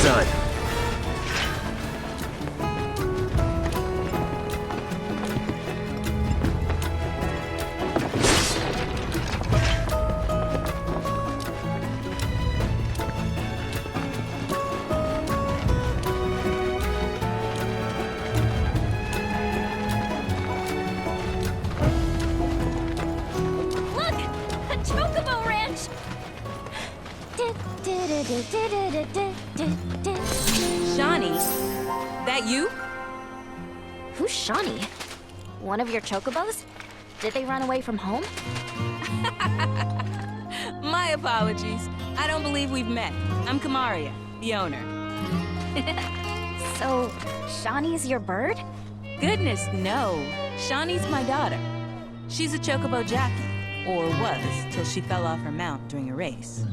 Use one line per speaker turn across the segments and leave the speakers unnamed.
done.
Look! A Chocobo Ranch!
Shawnee, that you?
Who's Shawnee? One of your Chocobos? Did they run away from home?
My apologies. I don't believe we've met. I'm Kamaria, the owner.
So, Shawnee's your bird?
Goodness, no. Shawnee's my daughter. She's a Chocobo jockey, or was, till she fell off her mount during a race.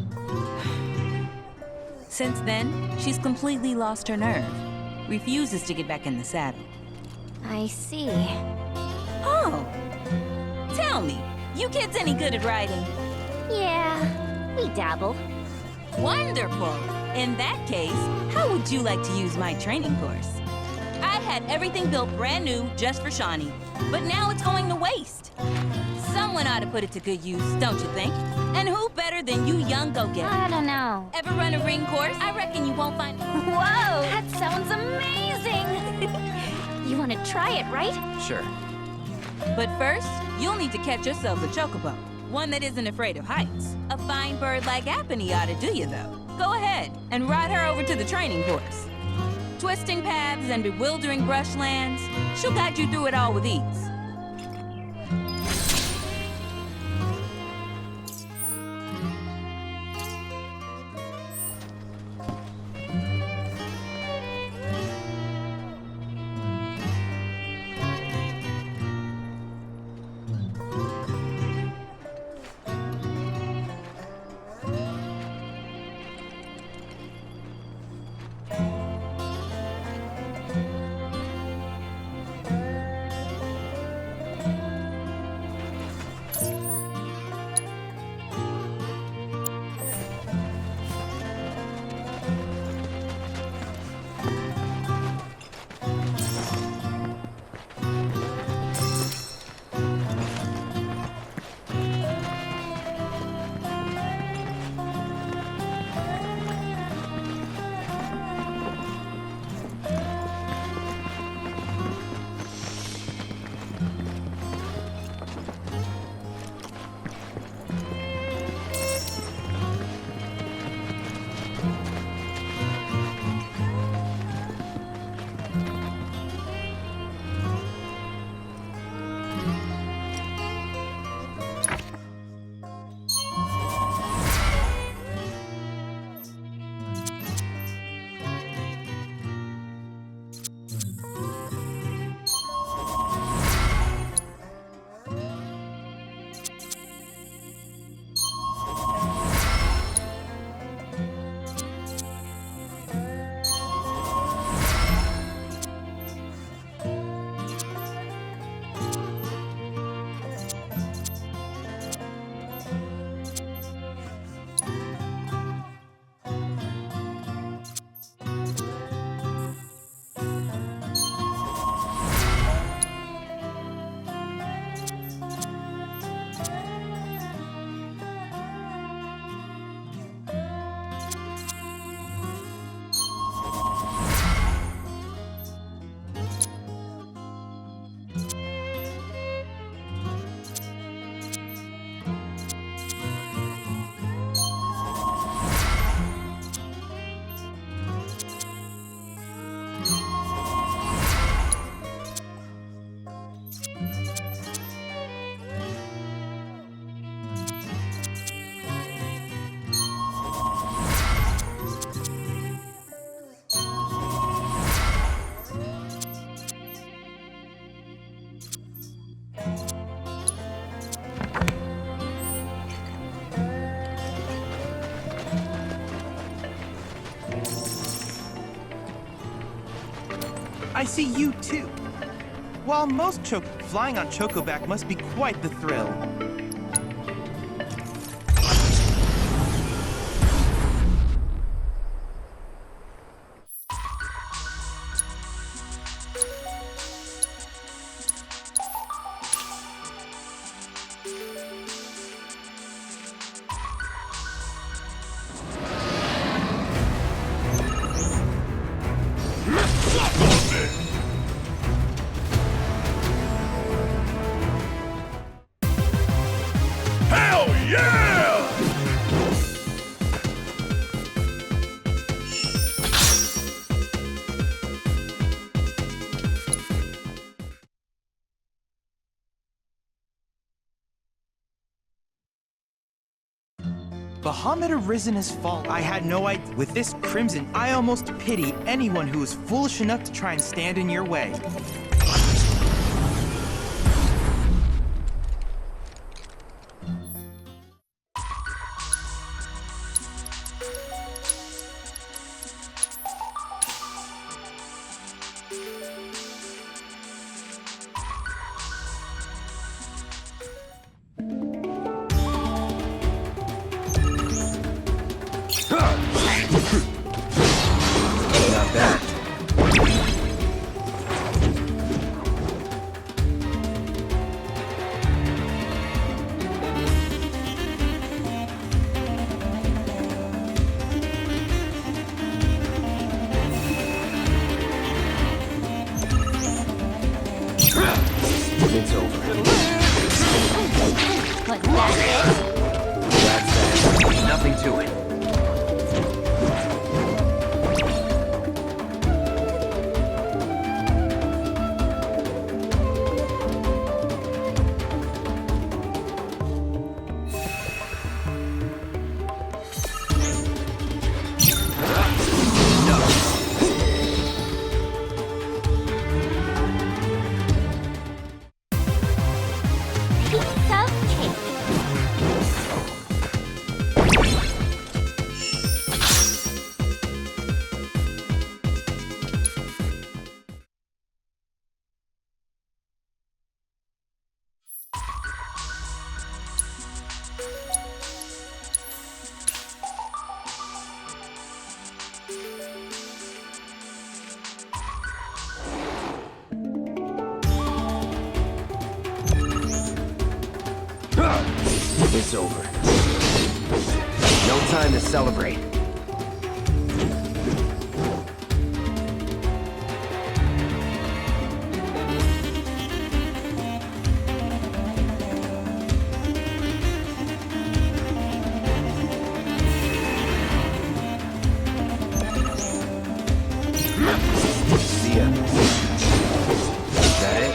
Since then, she's completely lost her nerve. Refuses to get back in the saddle.
I see.
Oh! Tell me, you kids any good at riding?
Yeah, we dabble.
Wonderful! In that case, how would you like to use my training course? I had everything built brand new just for Shawnee, but now it's going to waste. Someone ought to put it to good use, don't you think? And who better than you young go-getters?
I don't know.
Ever run a ring course? I reckon you won't find...
Whoa, that sounds amazing! You want to try it, right?
Sure.
But first, you'll need to catch yourself a chocobo. One that isn't afraid of heights. A fine bird like Apony ought to do you, though. Go ahead and ride her over to the training course. Twisting paths and bewildering brushlands, she'll guide you through it all with ease.
I see you too. While most flying on Chocoback must be quite the thrill.
Yeah!
Bahamut arisen has fallen. I had no idea. With this crimson, I almost pity anyone who is foolish enough to try and stand in your way.
Not bad. It's over.
What's that?
That's that. Nothing to it.
Piece of cake.
It's over. No time to celebrate. See ya. Is that it?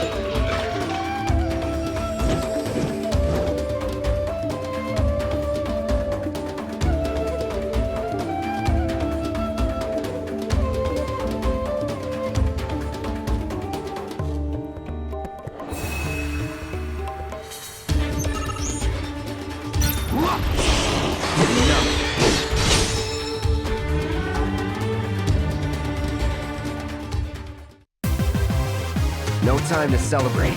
No time to celebrate.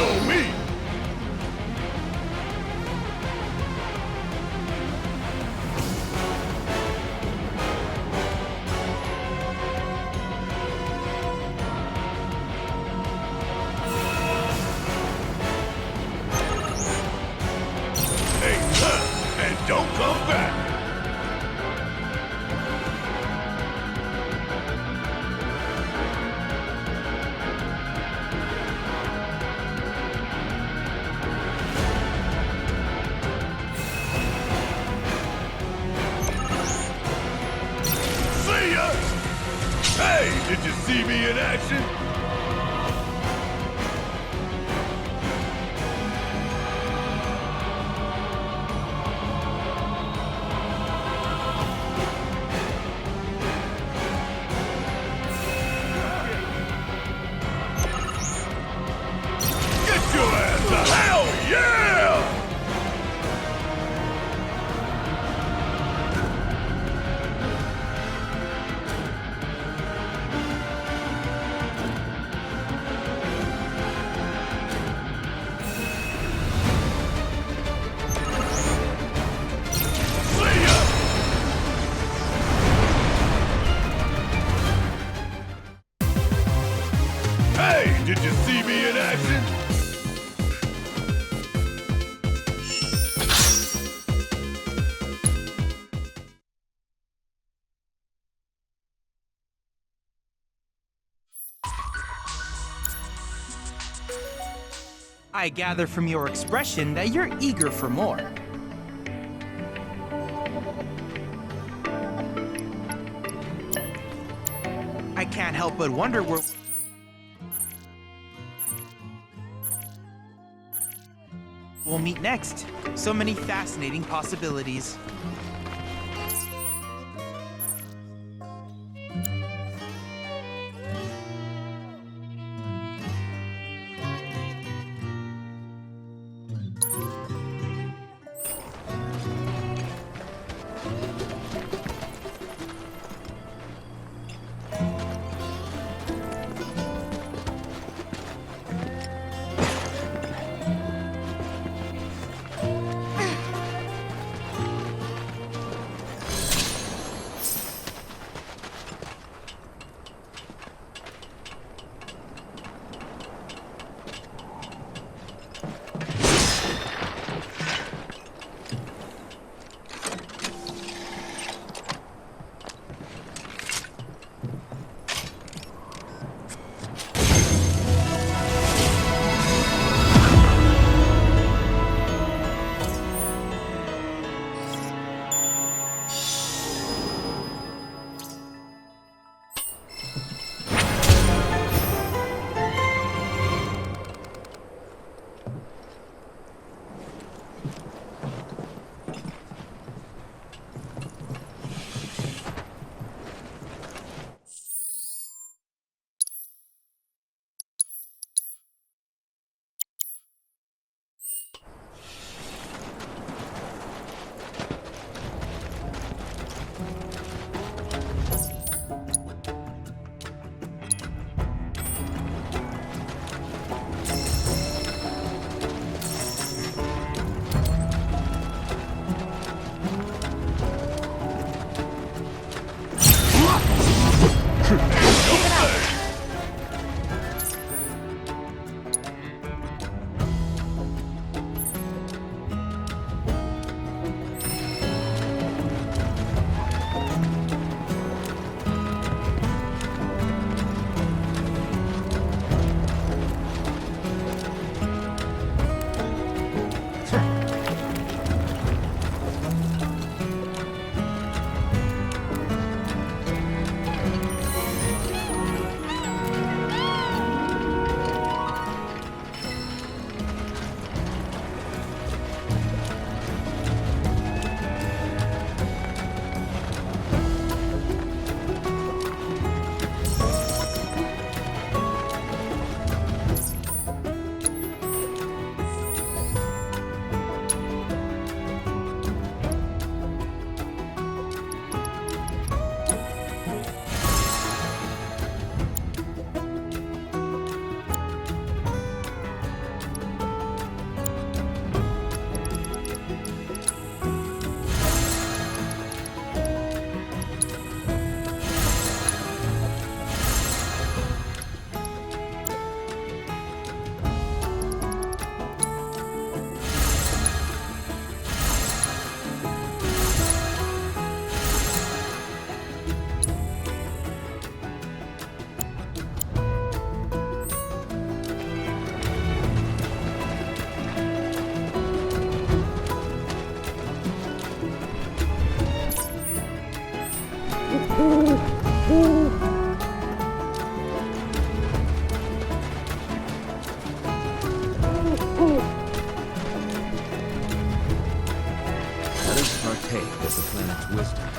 know me. Hey, and don't come back. See ya! Hey, did you see me in action? Get your ass to hell, yeah! See ya! Hey, did you see me in action?
I gather from your expression that you're eager for more. I can't help but wonder where we'll meet next. So many fascinating possibilities.
Let us partake of the planet's wisdom.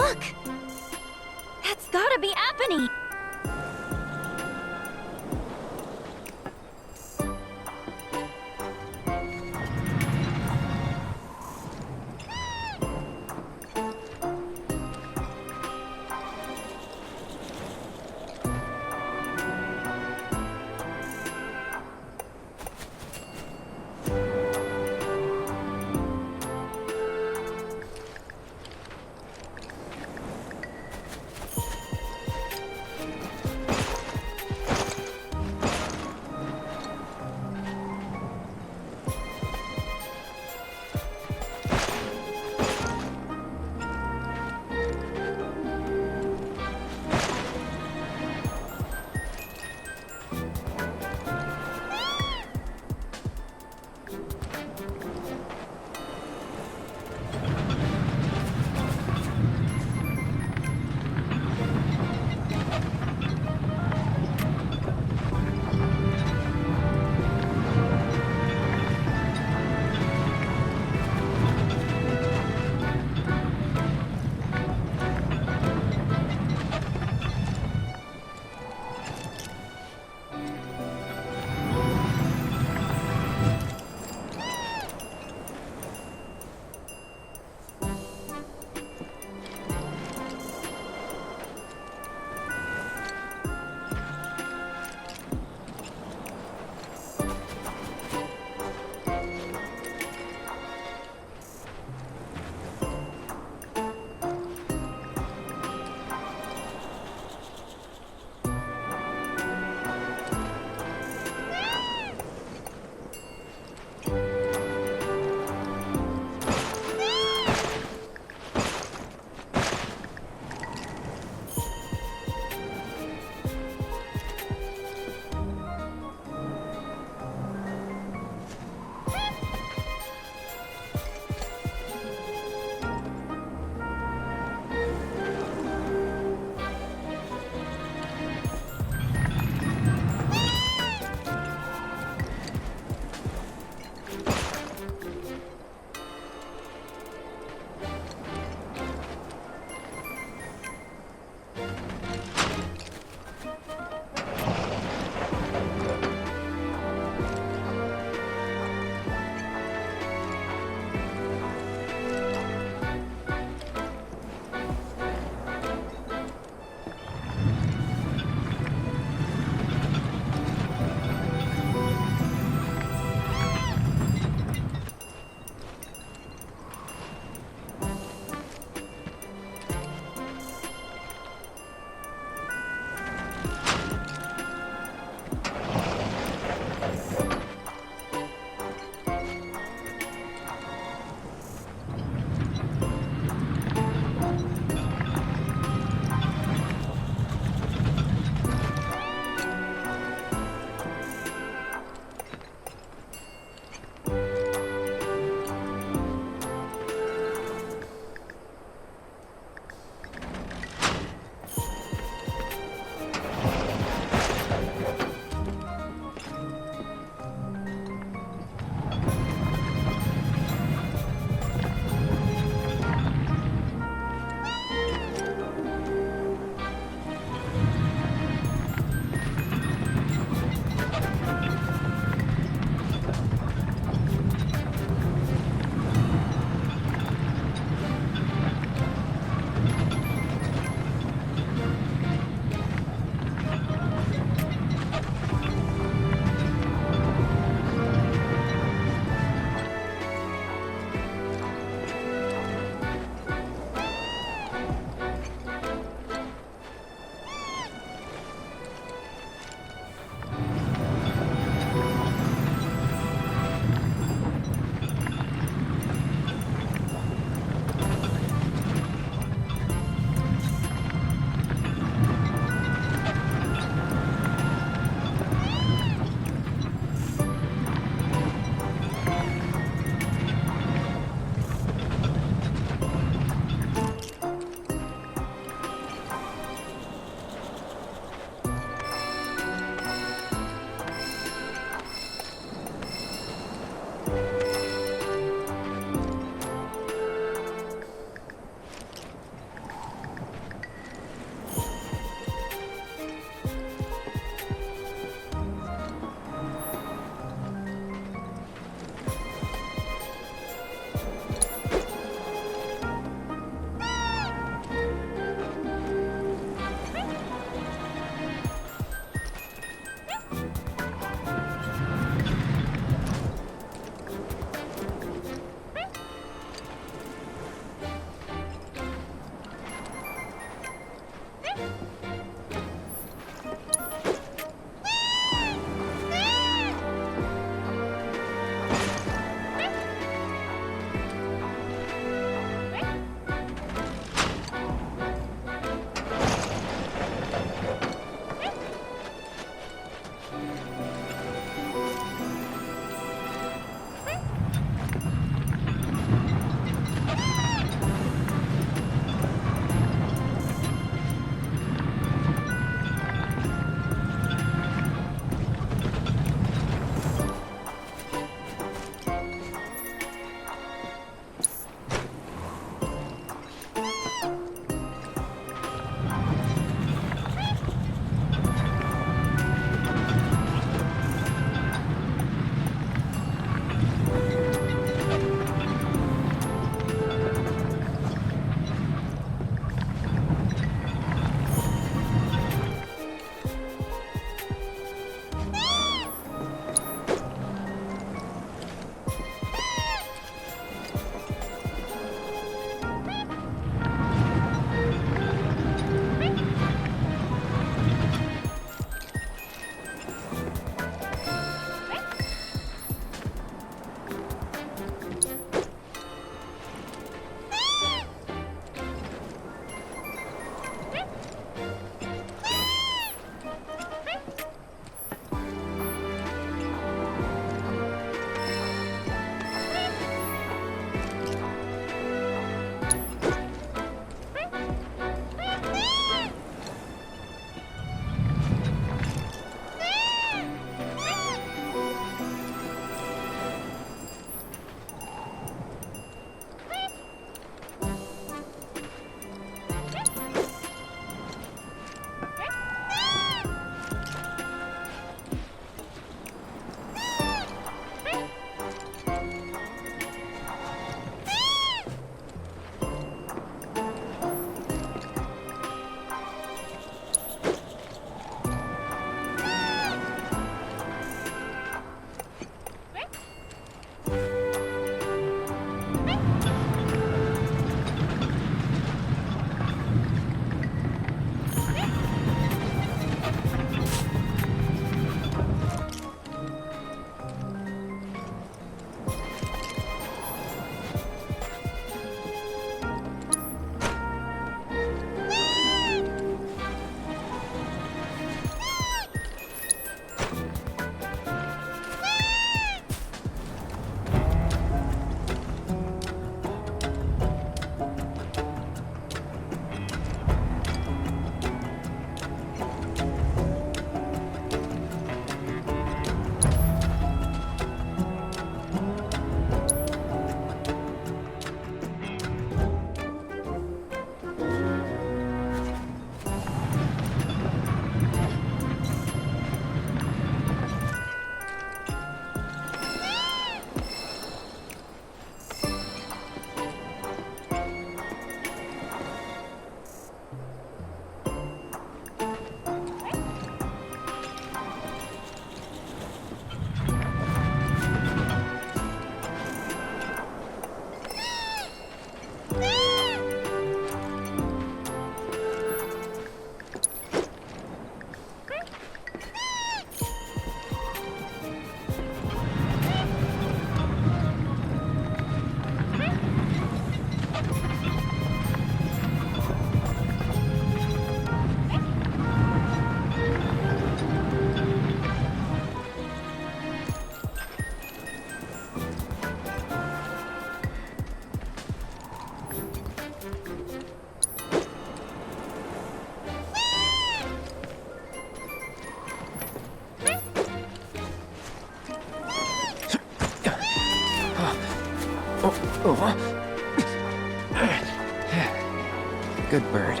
Good bird.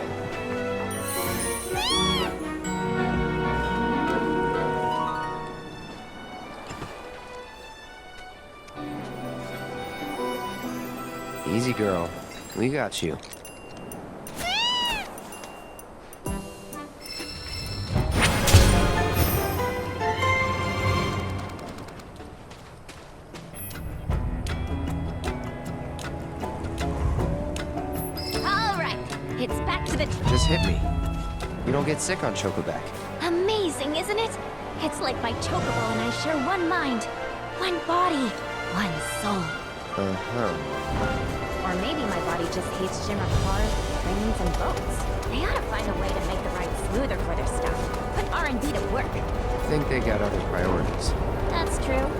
Easy, girl. We got you. Just hit me. You don't get sick on Chocoback.
Amazing, isn't it? It's like my Chocobo and I share one mind, one body, one soul. Or maybe my body just hates Shimmer cars, trains, and boats. They ought to find a way to make the ride smoother for their stuff. put R&D to work.
I think they got other priorities.
That's true.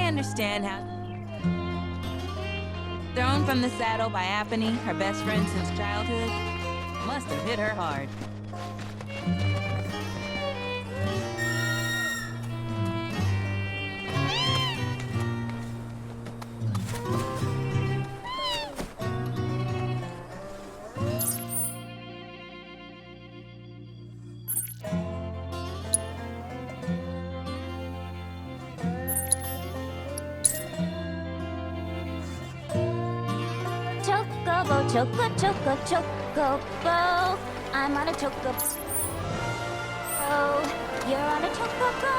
Understand how thrown from the saddle by Apony, her best friend since childhood, must have hit her hard.
Chocobo. I'm on a chocobo. Oh, you're on a chocobo.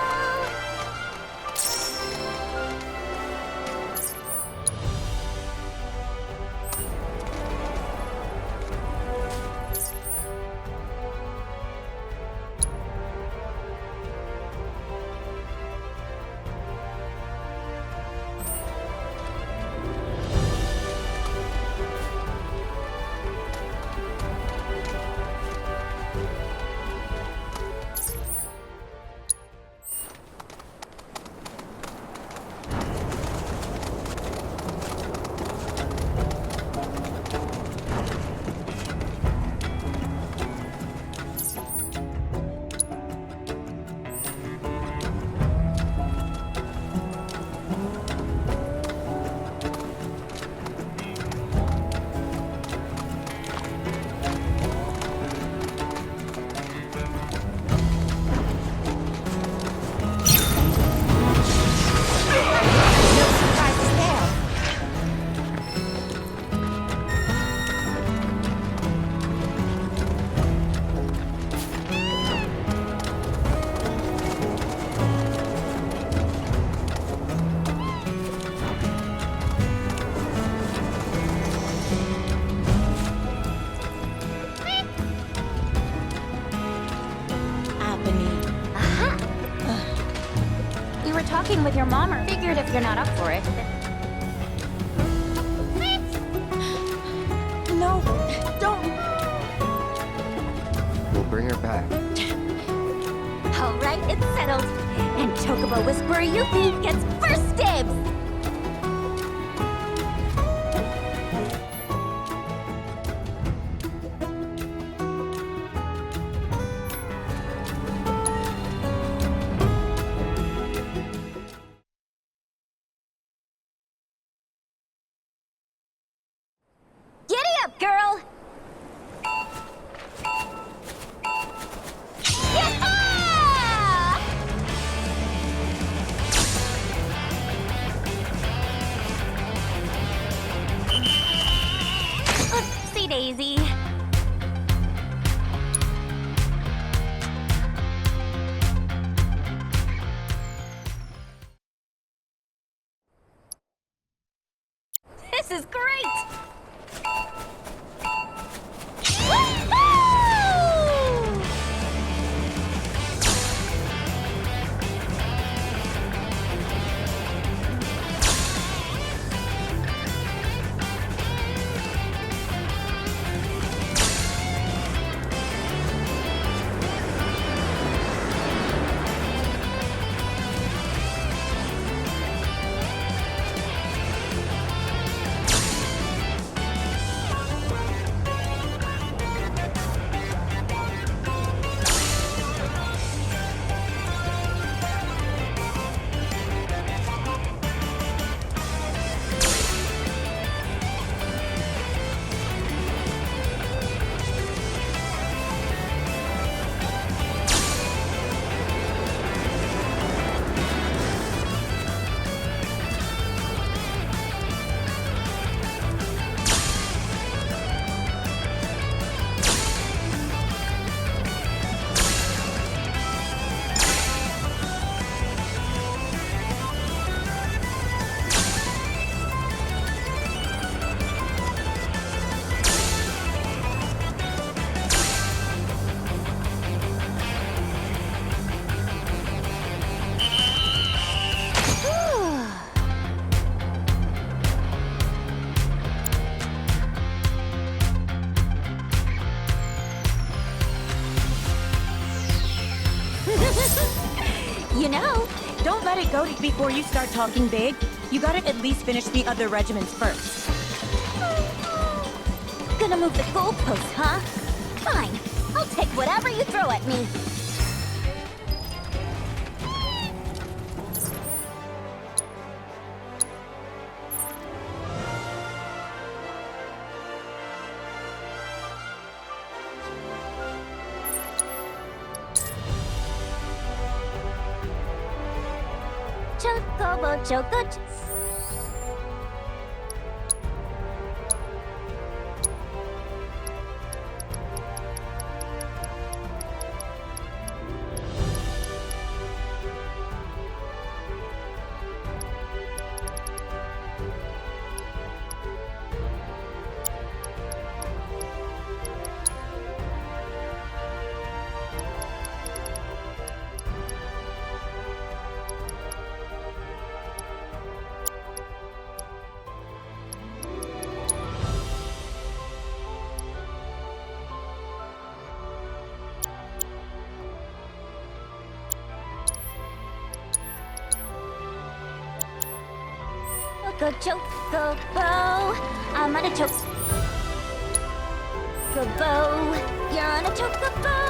Talking with your mom, or figured if you're not up for it.
No, don't.
We'll bring her back.
All right, it's settled. And Chocobo Whisperer Yuffie gets first dibs. Girl! Yeah! This is great! You know,
Don't let it go before you start talking big. You gotta at least finish the other regiments first.
gonna move the goalpost, huh? Fine. I'll take whatever you throw at me. Chocobo, choco. Go Chocobo, I'm on a Chocobo. You're on a Chocobo.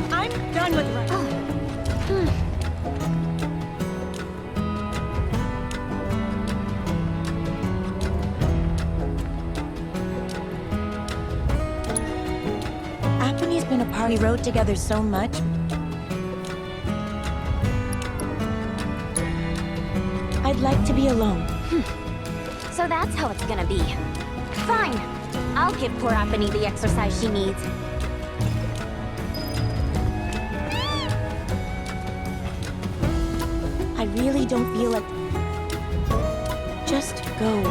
I'm done with running. Appeny's been a part. We rode together so much. I'd like to be alone.
So that's how it's gonna be. Fine. I'll give poor Apony the exercise she needs.
I really don't feel like... Just go.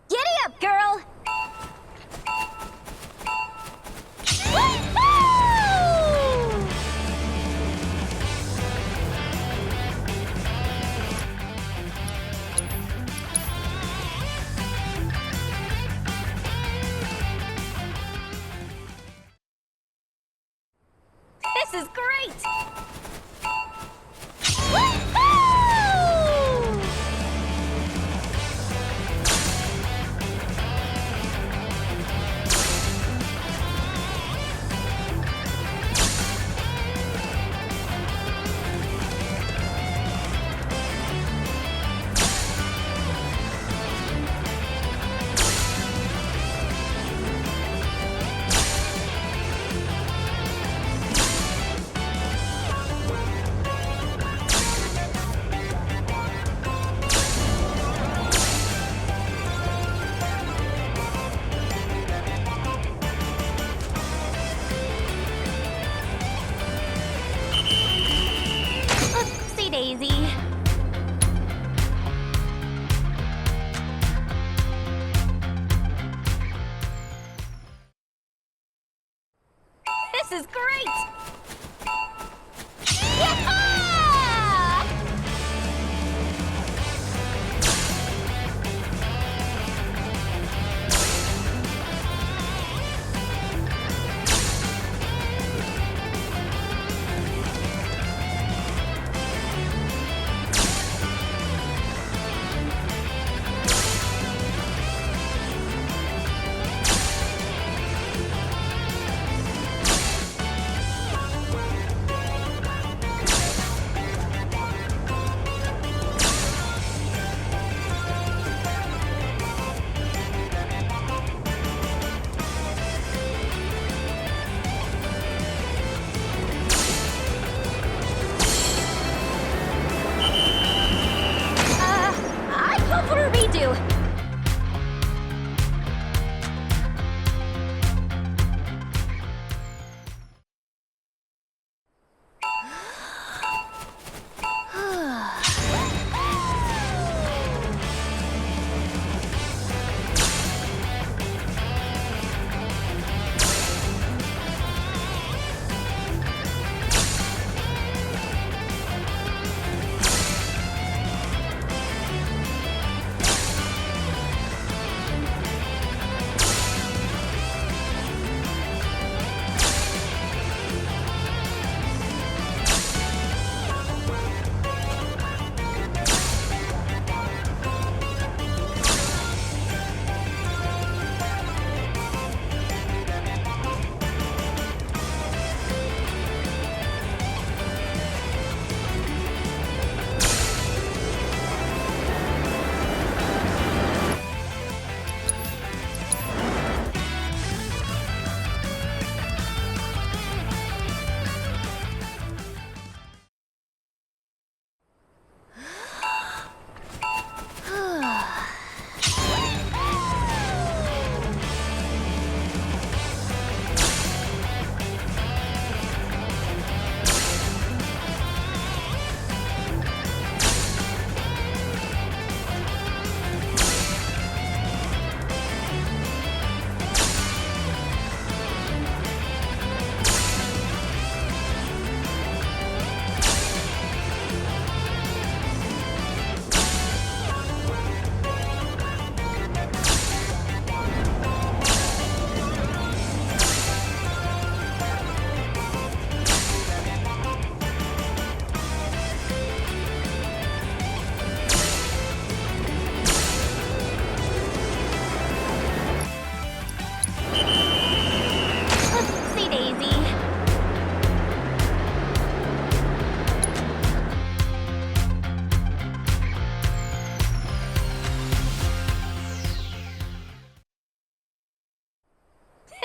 Giddy up, girl! This is great! Woohoo! Oopsie daisy. This is great! Yahoo!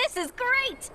This is great!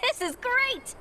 This is great!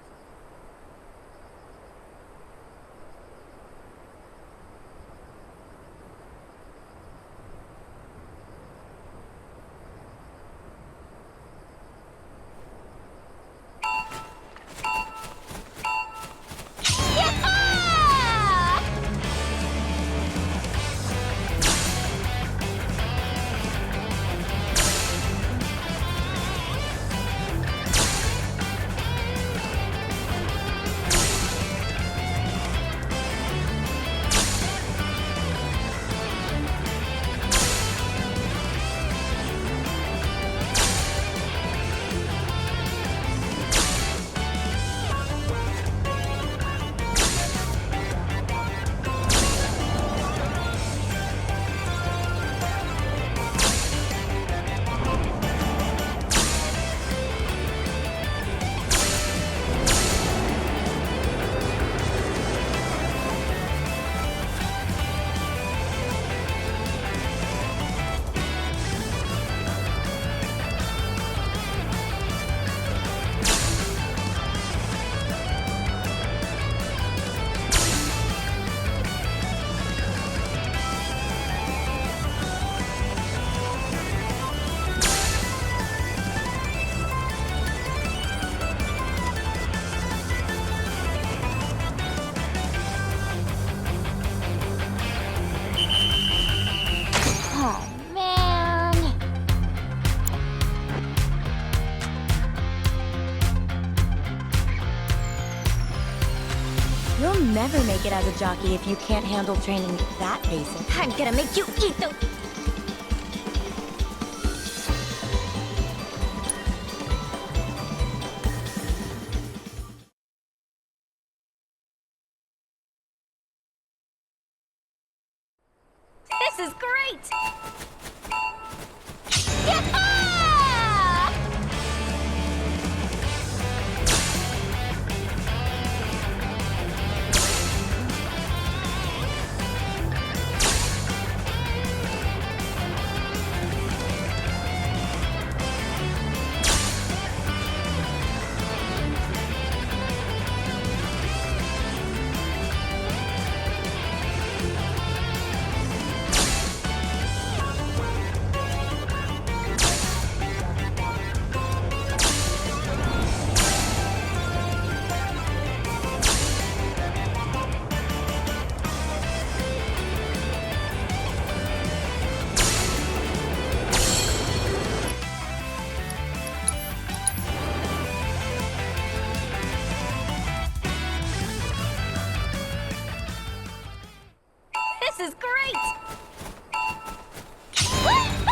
You'll never make it as a jockey if you can't handle training that basic.
I'm gonna make you eat those. This is great! Yeah! This is great! Woo-hoo!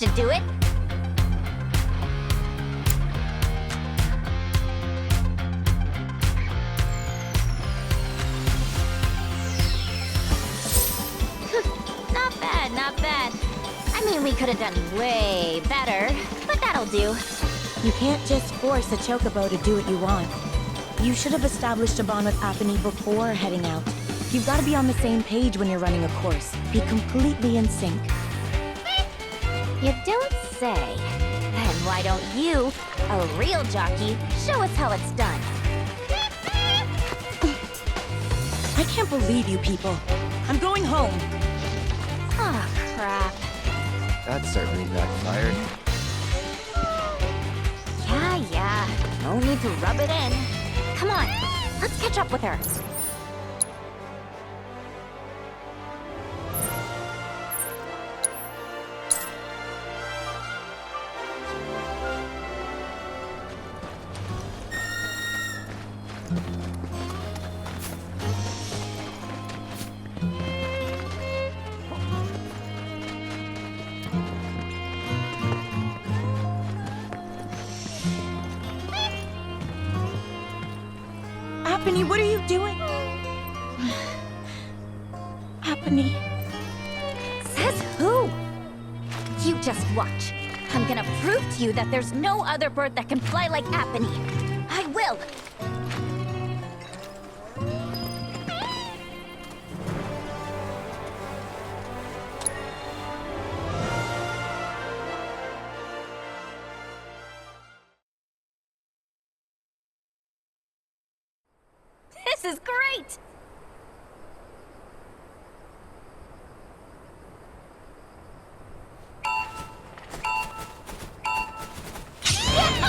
should do it. Not bad, not bad. I mean, we could have done way better, but that'll do.
You can't just force a Chocobo to do what you want. You should have established a bond with Apony before heading out. You've got to be on the same page when you're running a course. Be completely in sync.
You don't say. Then why don't you, a real jockey, show us how it's done?
I can't believe you people. I'm going home.
Oh, crap.
That certainly backfired.
Yeah. No need to rub it in. Come on, let's catch up with her.
Apony, what are you doing? Apony.
Says who? You just watch. I'm gonna prove to you that there's no other bird that can fly like Apony. I will! This is great! Yeah!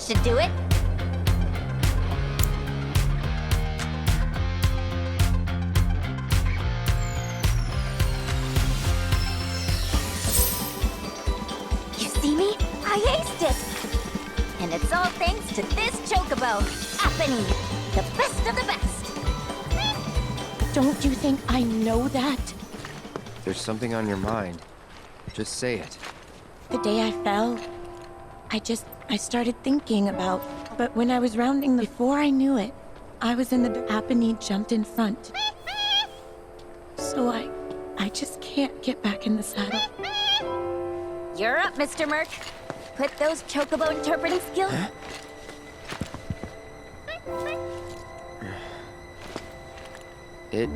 should do it. You see me? I aced it! And it's all thanks to this Chocobo, Apony, the best of the best!
Don't you think I know that?
There's something on your mind. Just say it.
The day I fell, I started thinking about... But when I was rounding before I knew it, I was in the Apony jumped in front. So I just can't get back in the saddle.
You're up, Mr. Merc. Put those Chocobo interpreting skills...
Huh? It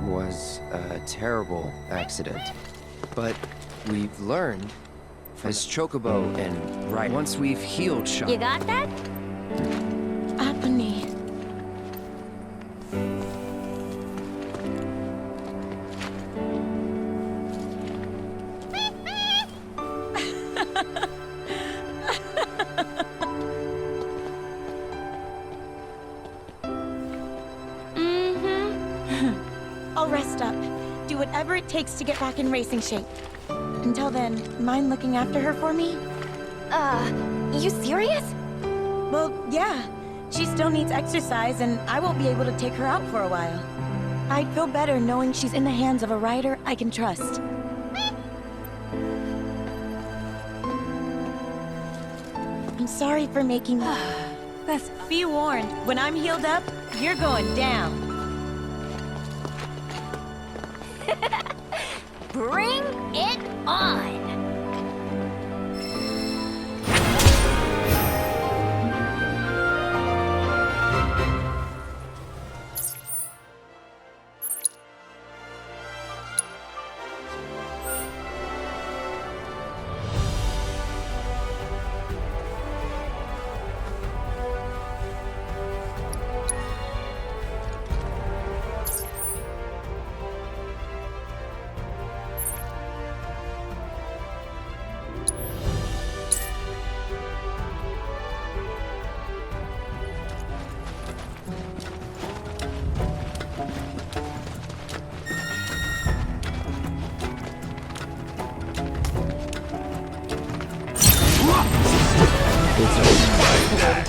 was a terrible accident, but we've learned as Chocobo and right once we've healed Shaw.
You got that?
Apony. I'll rest up. Do whatever it takes to get back in racing shape. Until then, mind looking after her for me?
You serious?
Well, yeah. She still needs exercise, and I won't be able to take her out for a while. I'd feel better knowing she's in the hands of a rider I can trust. I'm sorry for making you... Be warned, when I'm healed up, you're going down.
Bring it on!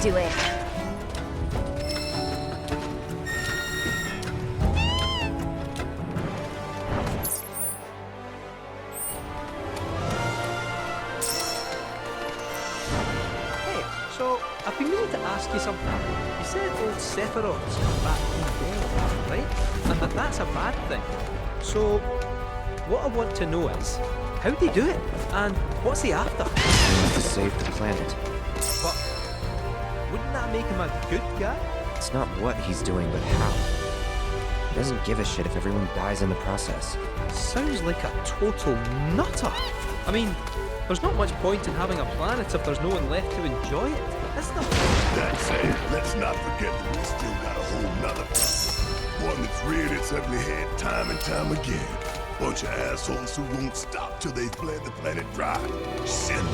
Do it.
So, I've been meaning to ask you something. You said old Sephiroth's come back from the dead, right? And that's a bad thing. So, what I want to know is, how'd he do it? And what's he after?
He wants to save the planet.
But, wouldn't that make him a good guy?
It's not what he's doing, but how. He doesn't give a shit if everyone dies in the process.
Sounds like a total nutter. I mean, there's not much point in having a planet if there's no one left to enjoy it, is there?
That said, let's not forget that we still got a whole nother problem. One that's reared its ugly head time and time again. Bunch of assholes who won't stop till they've bled the planet dry. Sin.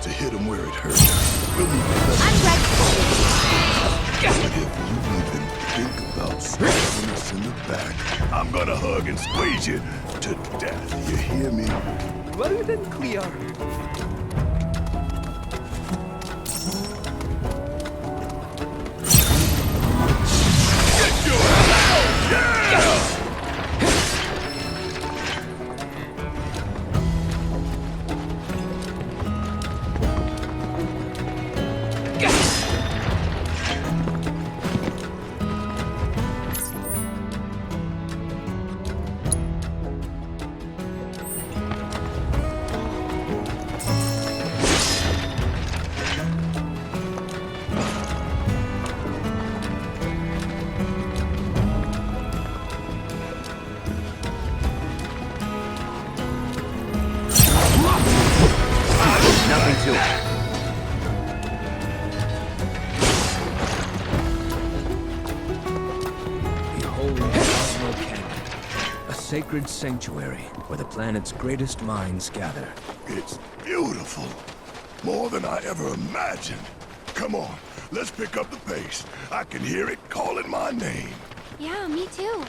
To hit them where it hurts. We'll need But if you even think about stabbing us in the back, I'm gonna hug and squeeze you to death. You hear me?
Loud and clear.
Get your ass out! Yeah!
Nothing to it.
Behold Cosmo Canyon, a sacred sanctuary where the planet's greatest minds gather.
It's beautiful. More than I ever imagined. Come on, let's pick up the pace. I can hear it calling my name.
Yeah, me too.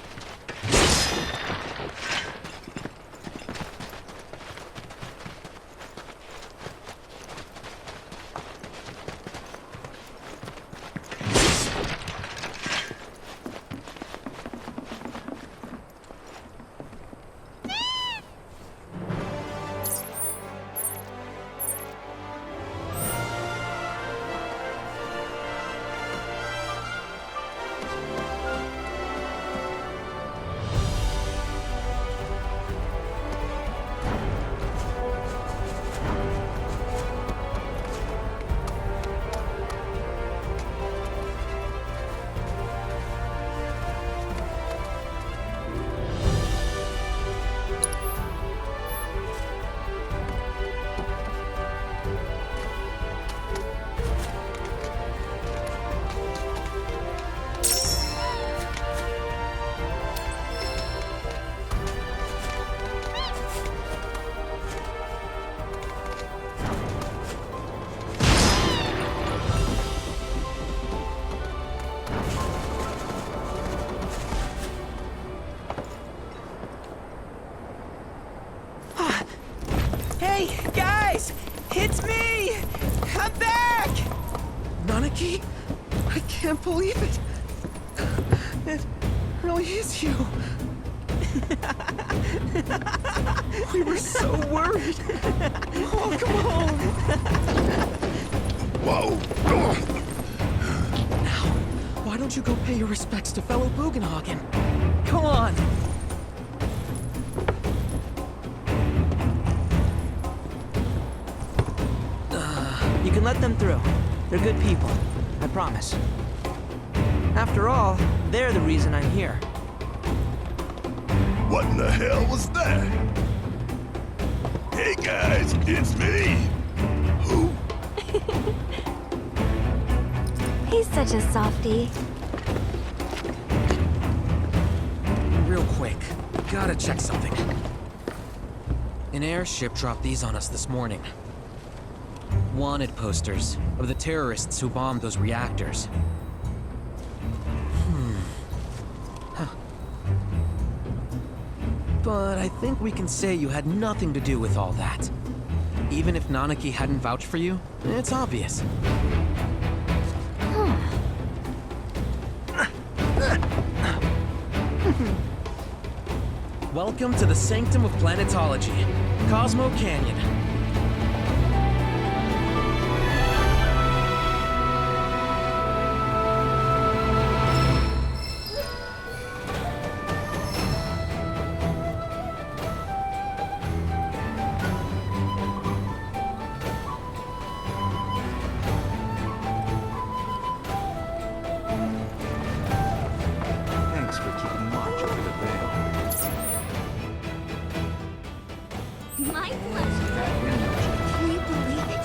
Hey, guys! It's me! I'm back! Nanaki? I can't believe it. It really is you. We were so worried. Welcome home.
Whoa!
Now, why don't you go pay your respects to fellow Bugenhagen? Come on. You can let them through. They're good people. I promise. After all, they're the reason I'm here.
What in the hell was that? Hey guys, it's me. Who?
He's such a softie.
Real quick, gotta check something. An airship dropped these on us this morning. Wanted posters of the terrorists who bombed those reactors. But I think we can say you had nothing to do with all that. Even if Nanaki hadn't vouched for you, it's obvious. Welcome to the sanctum of planetology, Cosmo Canyon.
Thanks for keeping watch over the veil.
My pleasure. Can you believe it?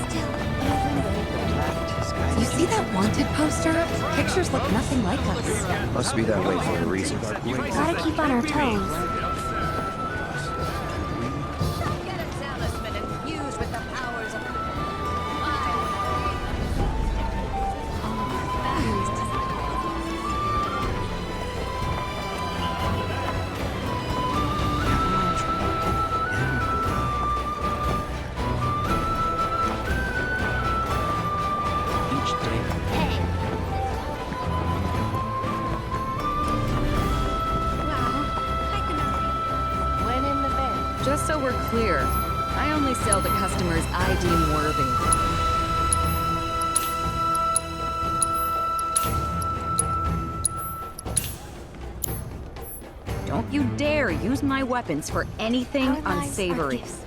Still,
You see that wanted poster? Pictures look nothing like us.
Must be that way for a reason.
gotta keep on our toes.
Get a talisman infused with the powers of
Each day.
when in the van. Just so we're clear, I only sell to customers I deem worthy. Don't you dare use my weapons for anything
Our lives are
unsavory.
gifts.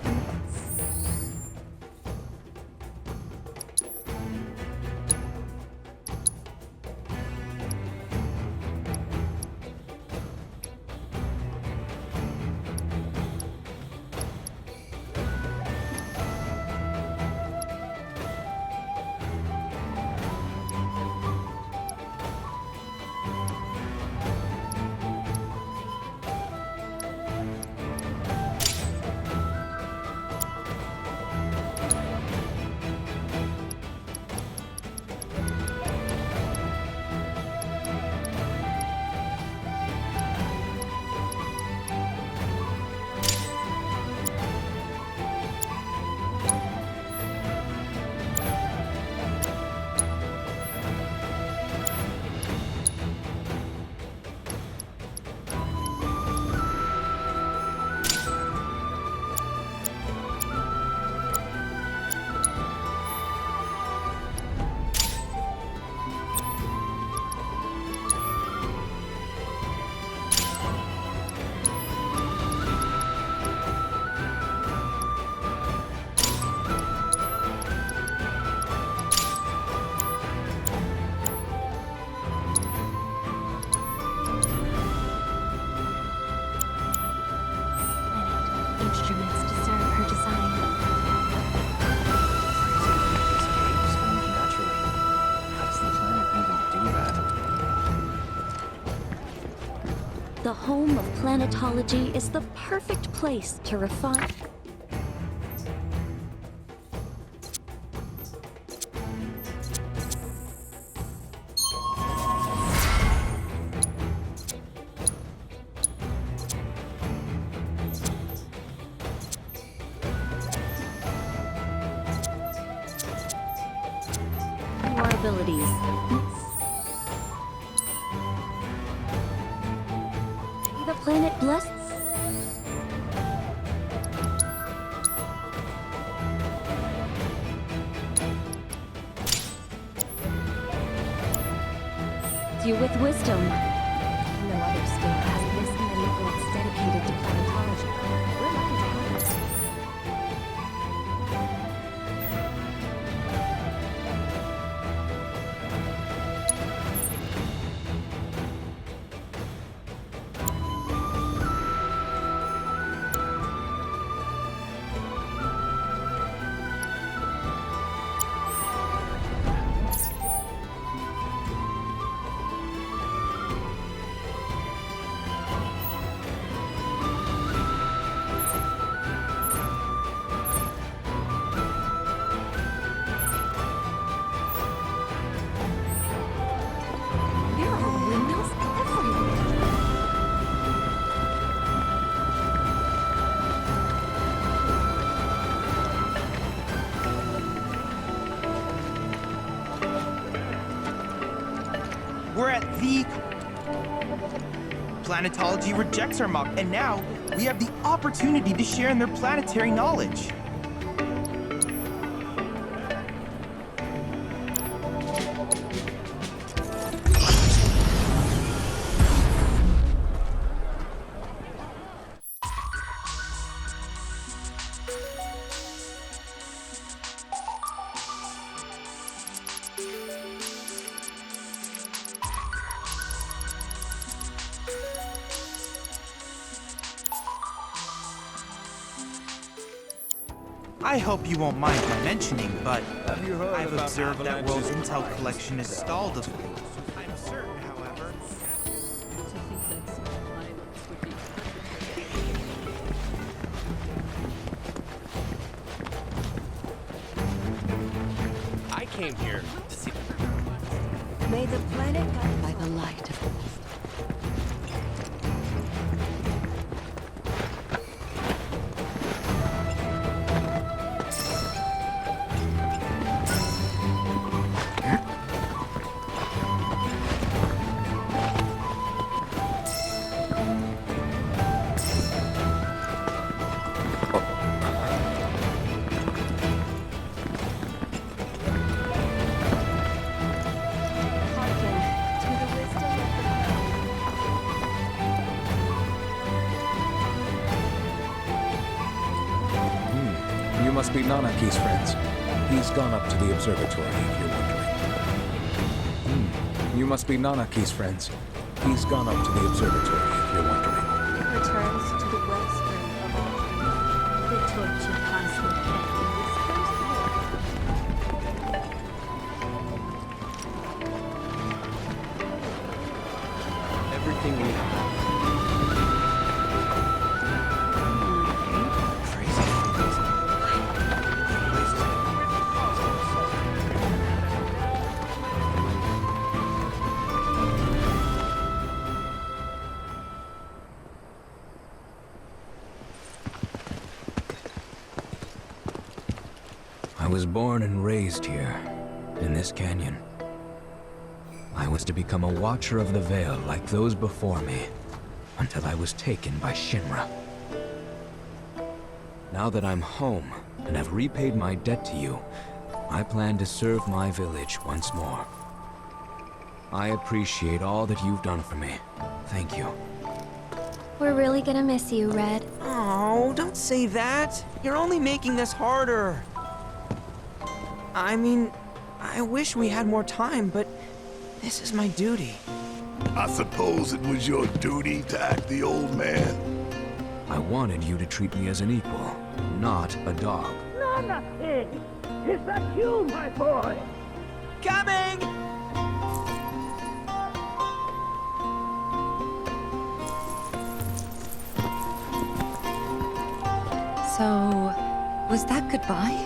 The home of planetology is the perfect place to refine. Your abilities. The planet blessed. You with wisdom. No other skill has this many books dedicated to planetology. We're lucky to have it. There are windows everywhere.
We're at the... Planetology rejects our mock, and now we have the opportunity to share in their planetary knowledge. I hope you won't mind my mentioning, but I've observed that World's Intel collection is stalled of late. I'm certain, however...
I came here to see...
May the planet guide by the light of
You must be Nanaki's friends. He's gone up to the observatory, if you're wondering. You must be Nanaki's friends. He's gone up to the observatory, if you're wondering.
Returns to the wellspring of all. The torch of Cosmo Canyon is first lit.
Everything we have.
I was born and raised here, in this canyon. I was to become a watcher of the Veil like those before me, until I was taken by Shinra. Now that I'm home, and have repaid my debt to you, I plan to serve my village once more. I appreciate all that you've done for me. Thank you.
We're really gonna miss you, Red.
Oh, don't say that. You're only making this harder. I mean, I wish we had more time, but this is my duty.
I suppose it was your duty to act the old man.
I wanted you to treat me as an equal, not a dog.
Nana, is that you, my boy?
Coming!
So, was that goodbye?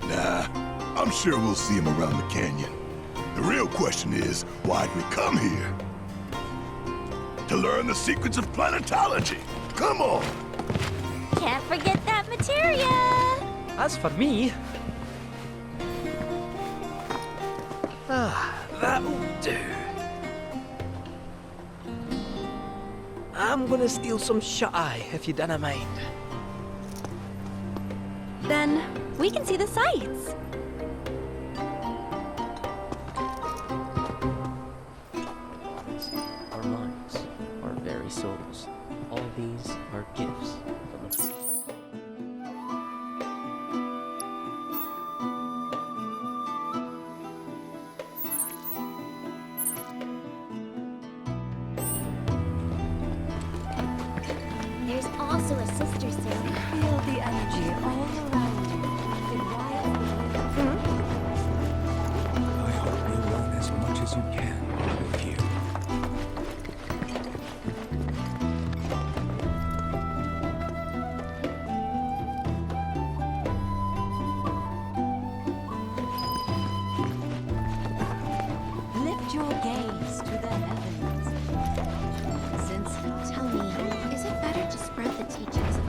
Nah, I'm sure we'll see him around the canyon. The real question is, why'd we come here? To learn the secrets of planetology. Come on!
Can't forget that materia!
As for me... that'll do. I'm gonna steal some shut-eye, if you don't mind.
Then we can see the sights.
Our minds, our very souls. All these are gifts from the...
There's also a sister sail.
Feel the energy all around you.
I hope you learn as much as you can while you're here.
Lift your gaze to the heavens.
Tell me, is it better to spread the teachings of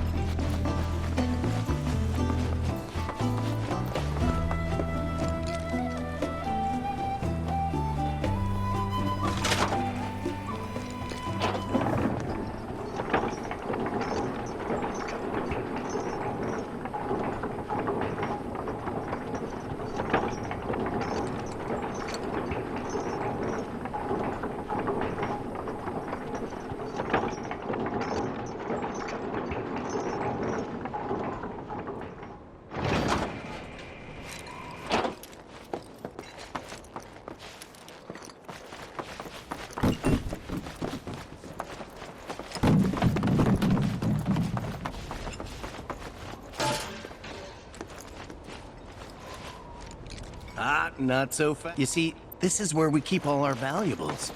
Not so fast. You see, this is where we keep all our valuables.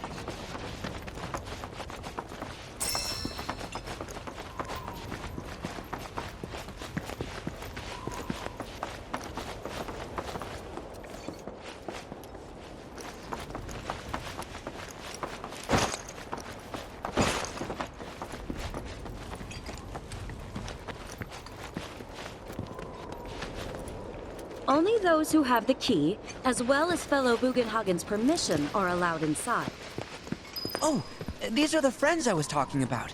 Only those who have the key, as well as fellow Bugenhagen's permission, are allowed inside.
Oh, these are the friends I was talking about.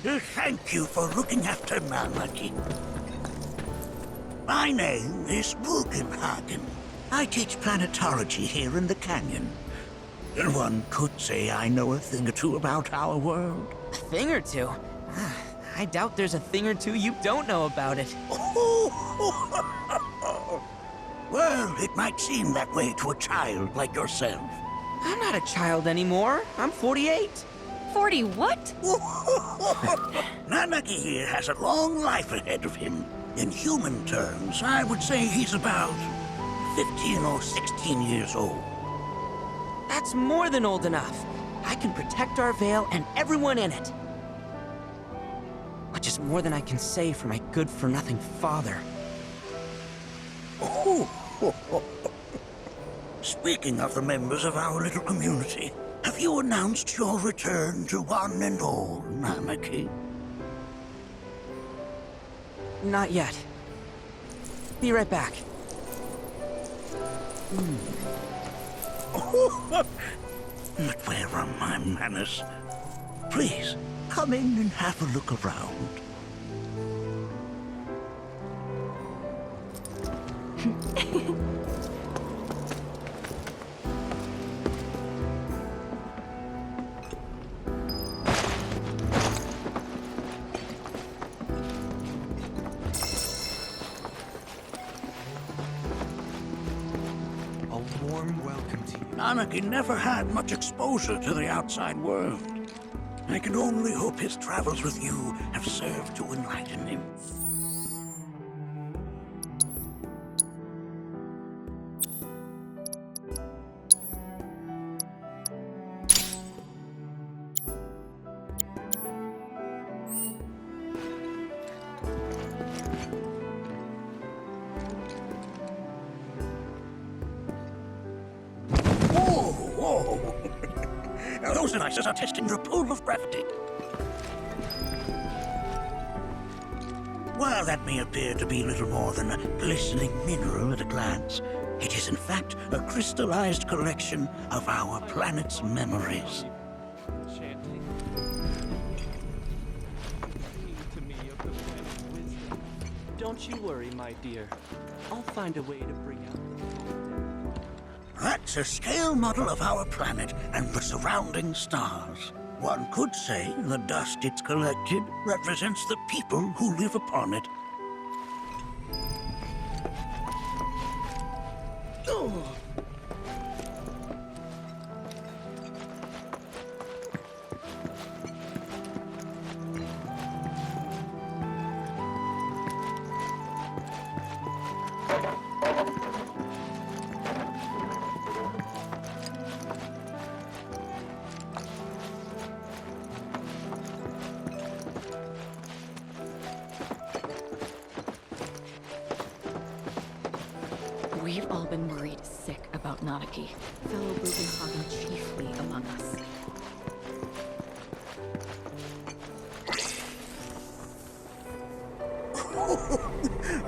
Thank you for looking after Malmaki. My name is Bugenhagen. I teach planetology here in the canyon. And one could say I know a thing or two about our world.
A thing or two? I doubt there's a thing or two you don't know about it.
Well, it might seem that way to a child like yourself.
I'm not a child anymore. I'm 48.
40 what?
Nanaki here has a long life ahead of him. In human terms, I would say he's about 15 or 16 years old.
That's more than old enough. I can protect our Vale and everyone in it. Which is more than I can say for my good-for-nothing father.
Speaking of the members of our little community, have you announced your return to one and all, Namaki?
Not yet. Be right back.
But where are my manners? Please, come in and have a look around.
A warm welcome to you.
Nanaki never had much exposure to the outside world. I can only hope his travels with you have served to enlighten him. Those devices are testing your pull of gravity. While that may appear to be little more than a glistening mineral at a glance, it is in fact a crystallized collection of our planet's memories.
Don't you worry, my dear. I'll find a way to bring out...
That's a scale model of our planet and the surrounding stars. One could say the dust it's collected represents the people who live upon it. Oh.
We've all been worried sick about Nanaki, fellow Bugenhagen chiefly among us.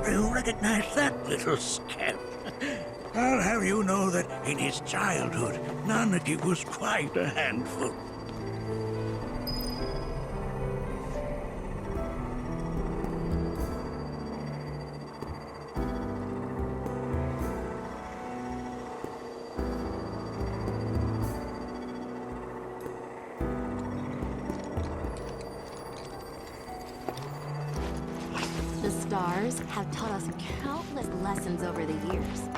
You recognize that little scamp? I'll have you know that in his childhood, Nanaki was quite a handful.
The stars have taught us countless lessons over the years.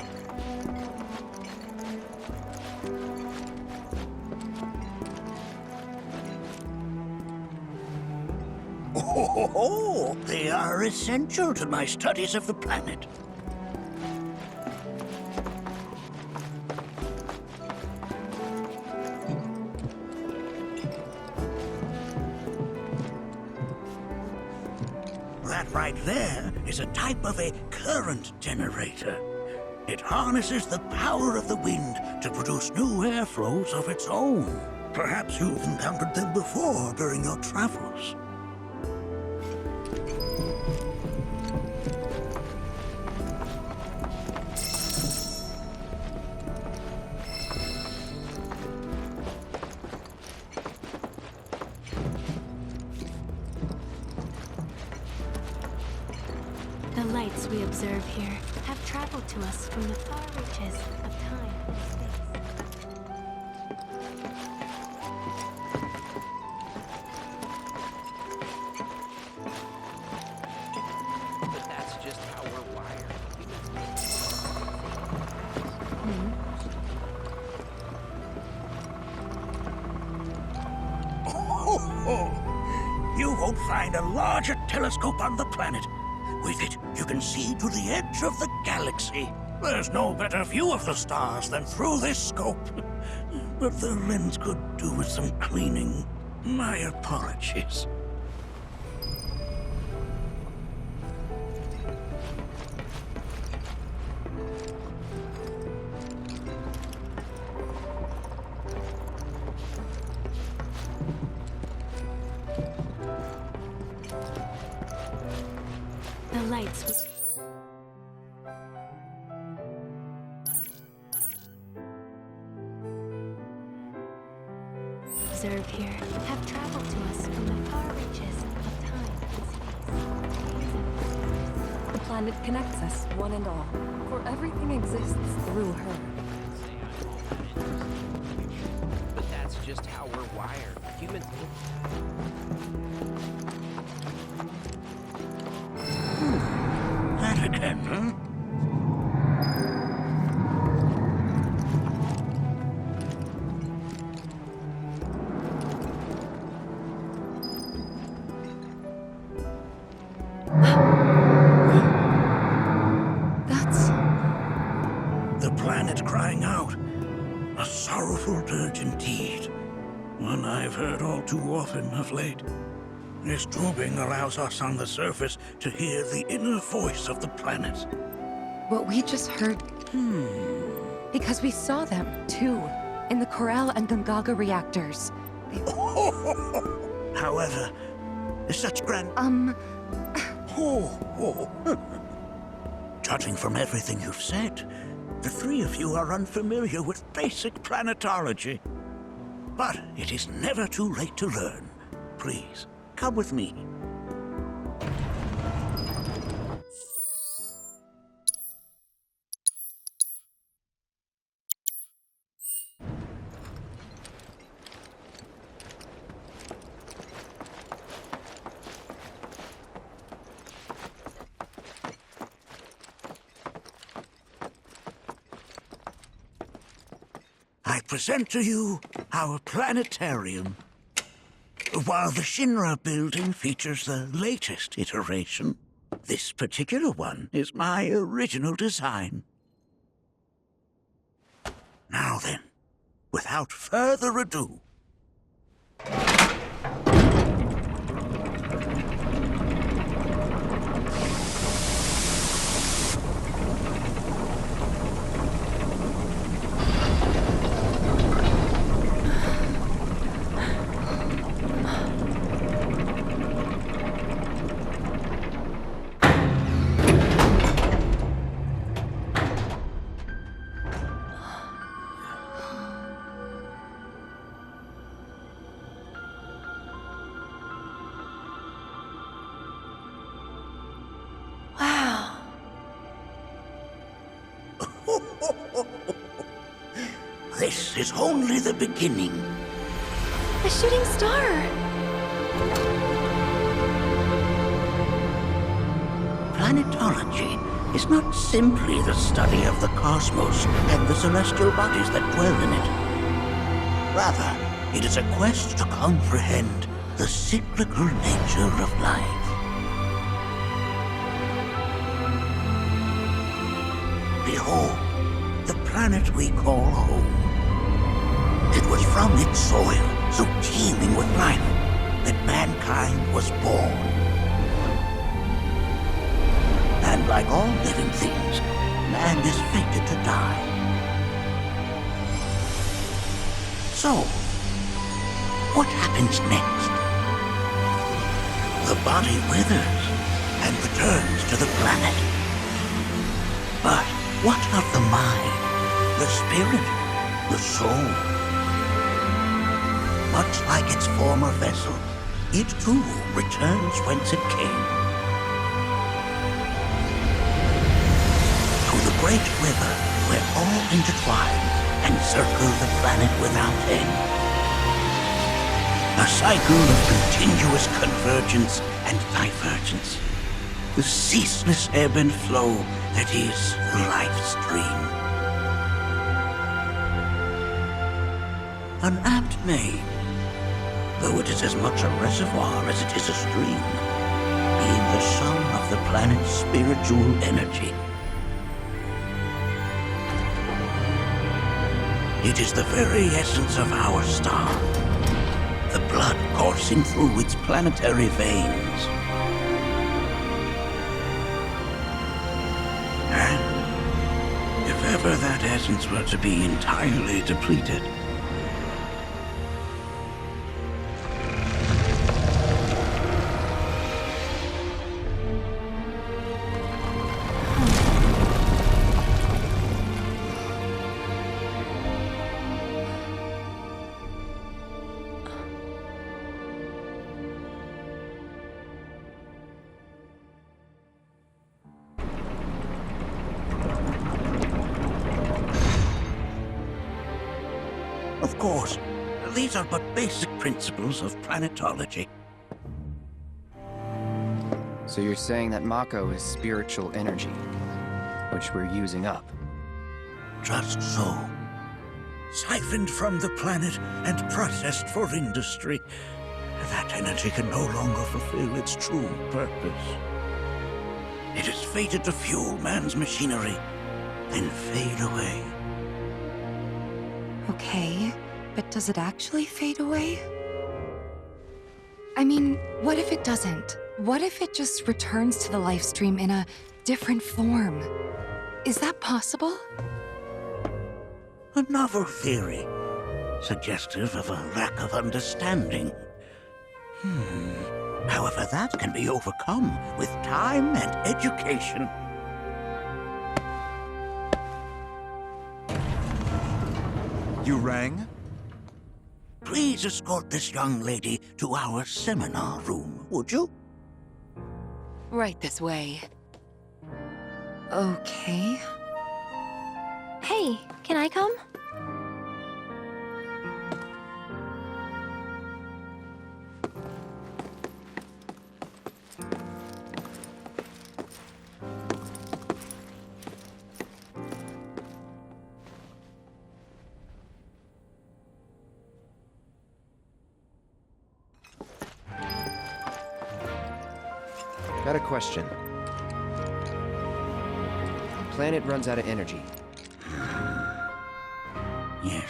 Oh, they are essential to my studies of the planet. That right there is a type of a current generator. It harnesses the power of the wind to produce new airflows of its own. Perhaps you've encountered them before during your travels.
The lights we observe here have traveled to us from the far reaches of time and space.
But that's just how we're wired.
You won't find a larger telescope on the planet. With it, you can see to the edge of the galaxy. There's no better view of the stars than through this scope. But the lens could do with some cleaning. My apologies.
The lights we observe here have traveled to us from the far reaches of time and space.
The planet connects us, one and all, for everything exists through her.
But that's just how we're wired. Humans...
That again, huh?
That's...
The planet crying out. A sorrowful dirge indeed. One I've heard all too often of late. This tubing allows us on the surface to hear the inner voice of the planet.
What we just heard... Because we saw them, too. in the Corel and Gongalga reactors.
However, such grand... Judging from everything you've said, the three of you are unfamiliar with basic planetology. But it is never too late to learn. Please, come with me. I present to you our planetarium. While the Shinra building features the latest iteration, this particular one is my original design. Now then, without further ado, this is only the beginning.
A shooting star!
Planetology is not simply the study of the cosmos and the celestial bodies that dwell in it. Rather, it is a quest to comprehend the cyclical nature of life. Behold, the planet we call home. It was from its soil, so teeming with life, that mankind was born. And like all living things, man is fated to die. So, what happens next? The body withers and returns to the planet. But what of the mind, the spirit, the soul? Much like its former vessel, it too returns whence it came. To the great river where all intertwine and circle the planet without end. A cycle of continuous convergence and divergence. The ceaseless ebb and flow that is the life stream. An apt name, though it is as much a reservoir as it is a stream, being the sum of the planet's spiritual energy. It is the very essence of our star, the blood coursing through its planetary veins. And if ever that essence were to be entirely depleted, of course, these are but basic principles of planetology.
So you're saying that Mako is spiritual energy, which we're using up?
Just so. Siphoned from the planet and processed for industry, that energy can no longer fulfill its true purpose. It is fated to fuel man's machinery, then fade away.
Okay, but does it actually fade away? I mean, what if it doesn't? What if it just returns to the life stream in a different form? Is that possible?
A novel theory, suggestive of a lack of understanding. However, that can be overcome with time and education.
You rang?
Please escort this young lady to our seminar room, would you?
Right this way. Okay.
Hey, can I come?
Got a question. The planet runs out of energy.
Yes.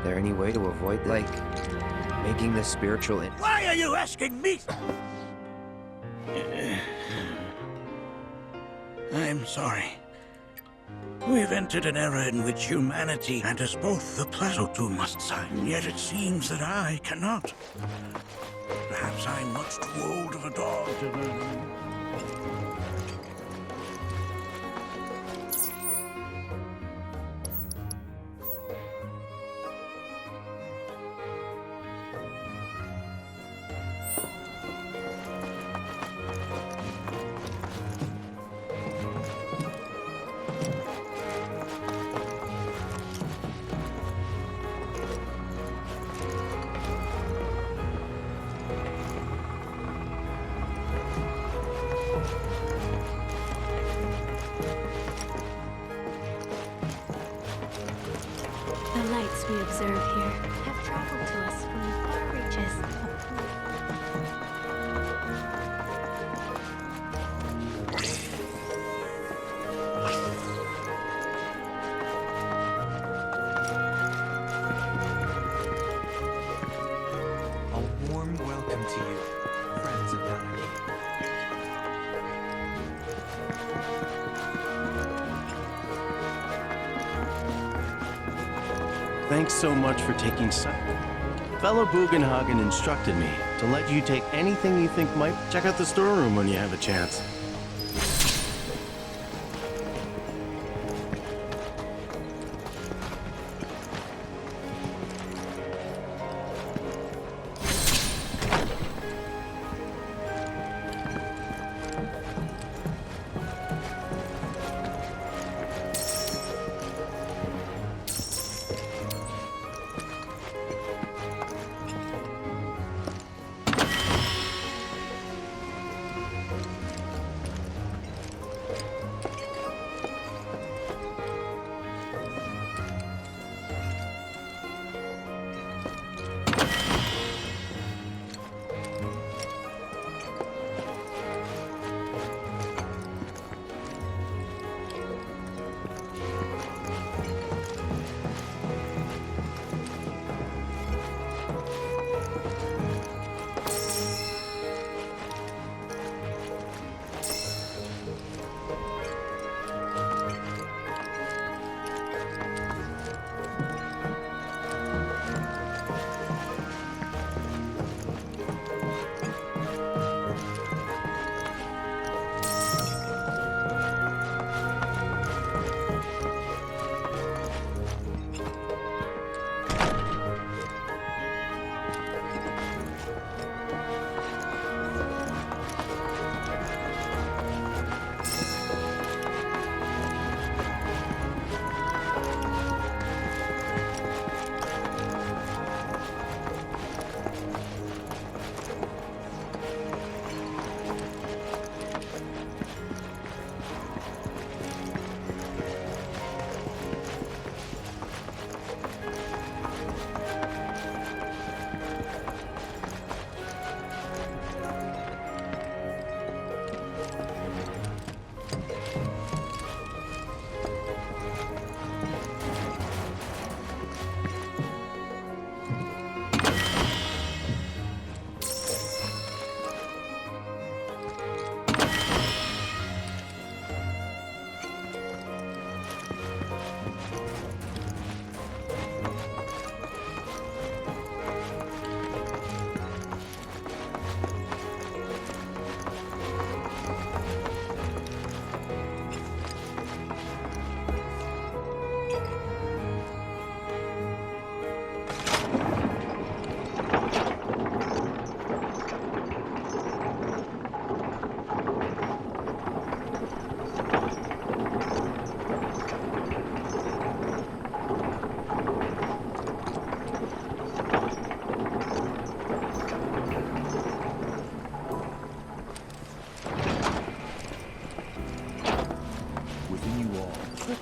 There any way to avoid, like, making the spiritual
Why are you asking me? I'm sorry. We've entered an era in which humanity enters both the planet too must sign, yet it seems that I cannot. Perhaps I'm much too old of a dog to...
The lights we observe here have traveled to us from the far reaches
A warm welcome to you, friends of Valkyrie.
Thanks so much for taking Fellow Bugenhagen instructed me to let you take anything you think might... Check out the storeroom when you have a chance.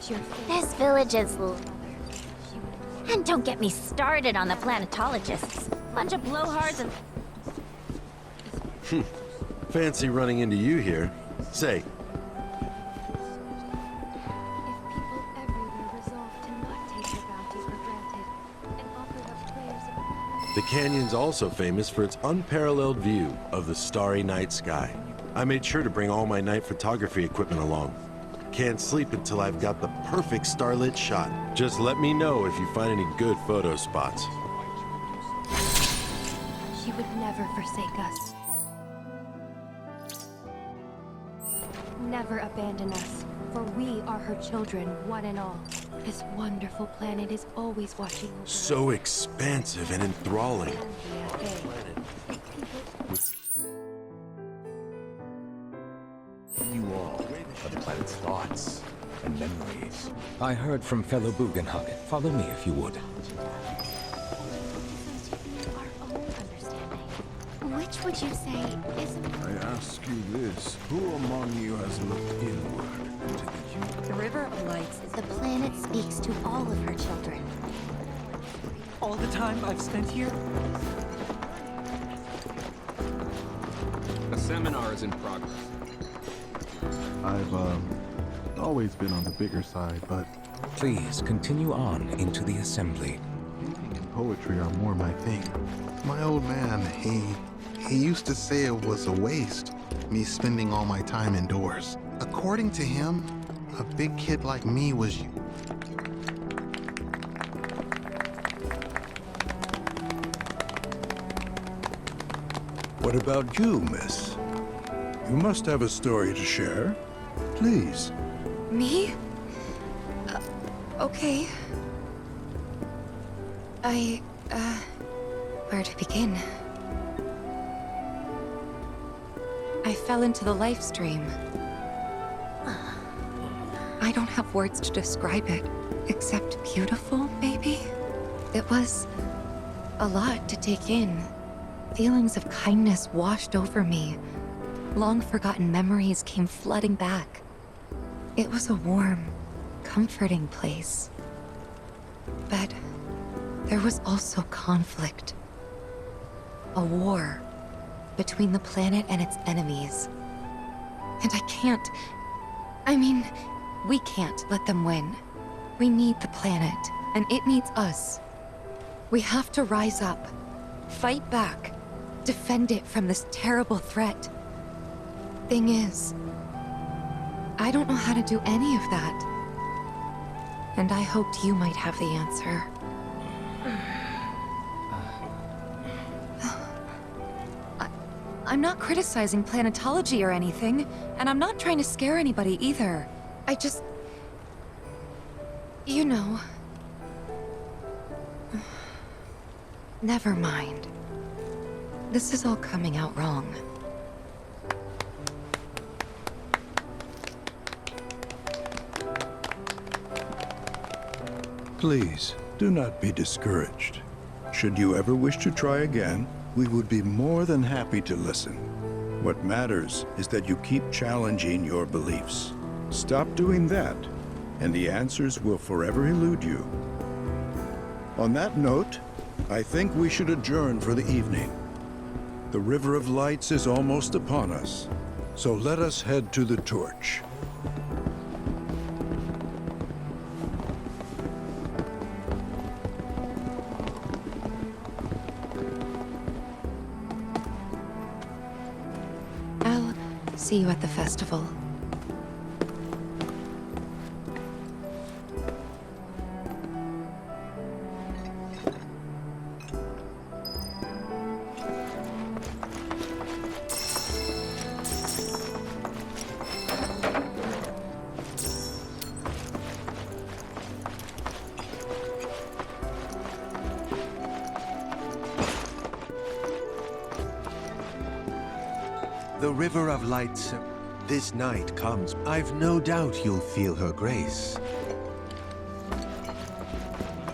Watch your face.
This village is and don't get me started on the planetologists. Bunch of blowhards and...
Fancy running into you here. Say, the canyon's also famous for its unparalleled view of the starry night sky. I made sure to bring all my night photography equipment along. Can't sleep until I've got the perfect starlit shot. Just let me know if you find any good photo spots.
She would never forsake us. Never abandon us, for we are her children, one and all. This wonderful planet is always watching over us.
So expansive and enthralling.
You all are the planet's thoughts and memories.
I heard from fellow Bugenhagen. Follow me if you would.
Which would you say is...
I ask you this, who among you has looked inward into the human?
The River of Lights is the planet speaks to all of her children.
All the time I've spent here?
A seminar is in progress.
I've, always been on the bigger side, but...
Please, continue on into the assembly.
Painting and poetry are more my thing. My old man, he used to say it was a waste, me spending all my time indoors. According to him, a big kid like me was you.
What about you, miss? You must have a story to share. Please.
Me? Okay. Where to begin? I fell into the life stream. I don't have words to describe it, except beautiful, maybe? It was a lot to take in. Feelings of kindness washed over me. Long-forgotten memories came flooding back. It was a warm, comforting place. But there was also conflict. A war between the planet and its enemies. And we can't let them win. We need the planet, and it needs us. We have to rise up, fight back, defend it from this terrible threat. Thing is, I don't know how to do any of that. And I hoped you might have the answer. I'm not criticizing planetology or anything, and I'm not trying to scare anybody either. I just... you know... Never mind. This is all coming out wrong.
Please, do not be discouraged. Should you ever wish to try again, we would be more than happy to listen. What matters is that you keep challenging your beliefs. Stop doing that, and the answers will forever elude you. On that note, I think we should adjourn for the evening. The River of Lights is almost upon us, so let us head to the torch.
I'll see you at the festival.
The River of Lights, this night comes. I've no doubt you'll feel her grace.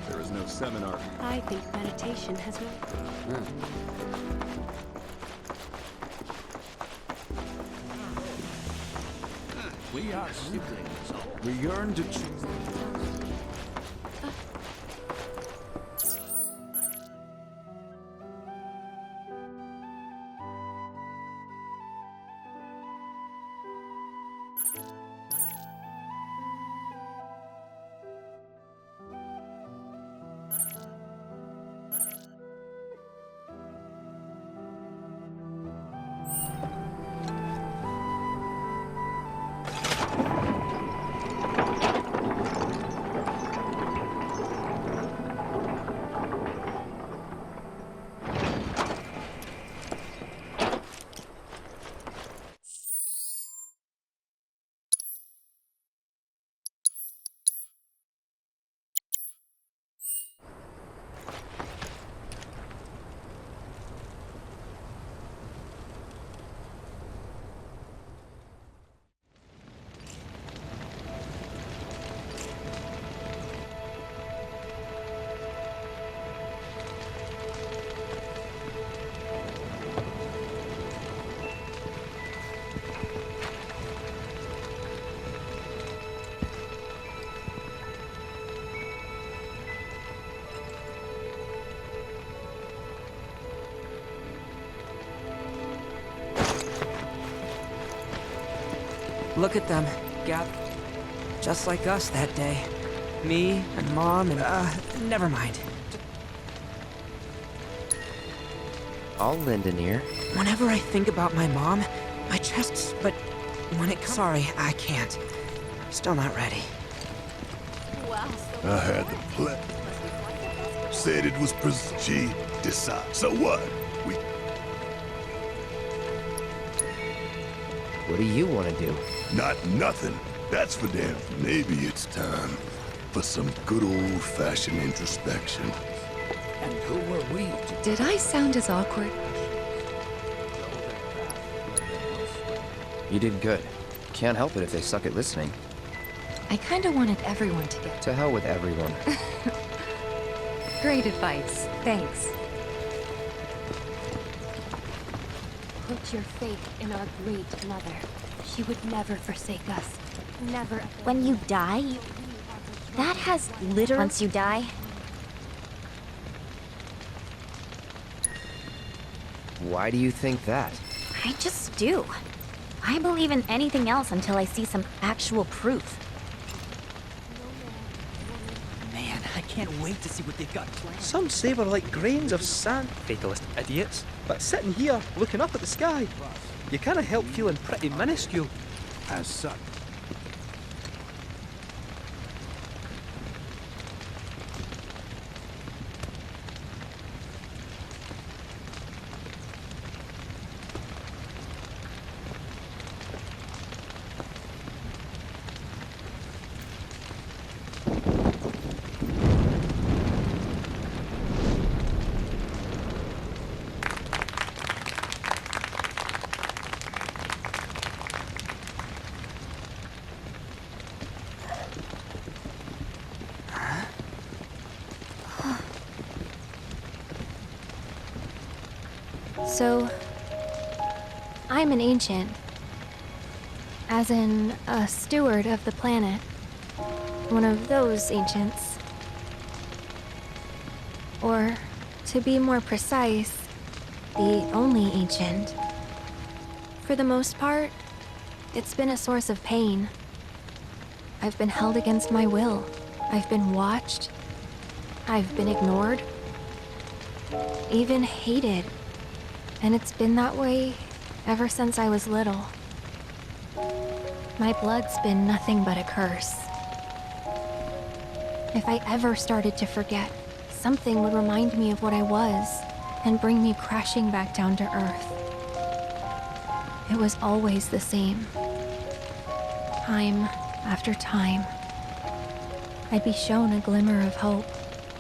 There is no seminar.
I think meditation has
We are siblings. We yearn to choose.
Look at them, Gap. Just like us that day. Me and Mom and, never mind.
I'll lend an ear.
Whenever I think about my mom, my chest, but when it comes... Sorry, I can't. Still not ready.
I had the play. Said it was she decide. So what?
What do you want to do?
Not nothing. That's for damn. Maybe it's time for some good old-fashioned introspection.
And who were we?
Did I sound as awkward?
You did good. Can't help it if they suck at listening.
I kinda wanted everyone to get...
To hell with everyone.
Great advice. Thanks.
Put your faith in our great mother. She would never forsake us. Never.
When you die, that has literally... Once you die...
Why do you think that?
I just do. I believe in anything else until I see some actual proof.
Man, I can't wait to see what they've got planned. Some savor like grains of sand, fatalist idiots. But sitting here, looking up at the sky, you can't help feeling pretty minuscule.
As such.
So, I'm an ancient. As in, a steward of the planet. One of those ancients. Or, to be more precise, the only ancient. For the most part, it's been a source of pain. I've been held against my will. I've been watched. I've been ignored. Even hated. And it's been that way ever since I was little. My blood's been nothing but a curse. If I ever started to forget, something would remind me of what I was and bring me crashing back down to Earth. It was always the same. Time after time. I'd be shown a glimmer of hope,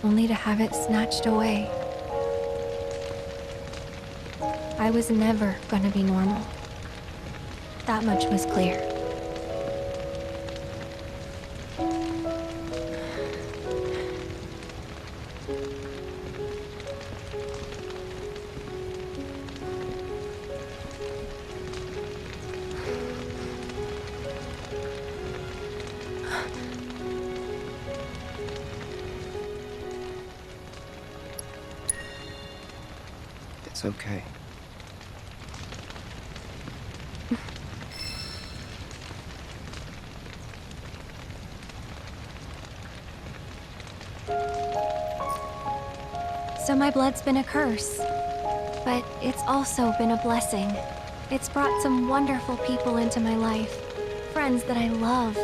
only to have it snatched away. I was never gonna be normal. That much was clear.
It's okay.
So my blood's been a curse, but it's also been a blessing. It's brought some wonderful people into my life, friends that I love.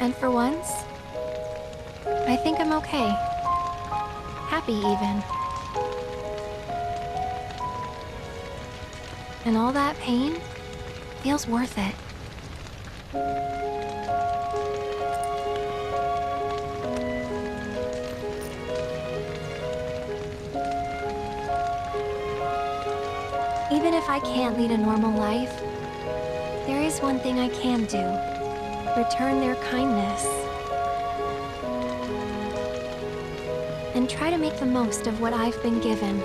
And for once, I think I'm okay. Happy even. And all that pain feels worth it. Even if I can't lead a normal life, there is one thing I can do. Return their kindness. And try to make the most of what I've been given.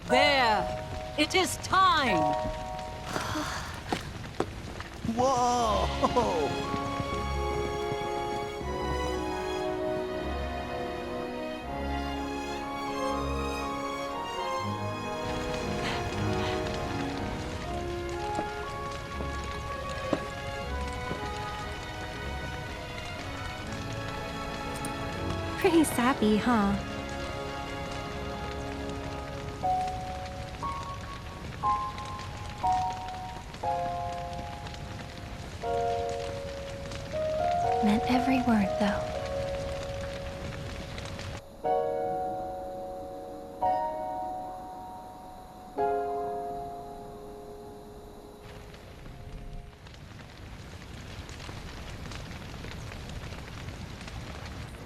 There! It is time!
Whoa!
Pretty sappy, huh? Meant every word, though.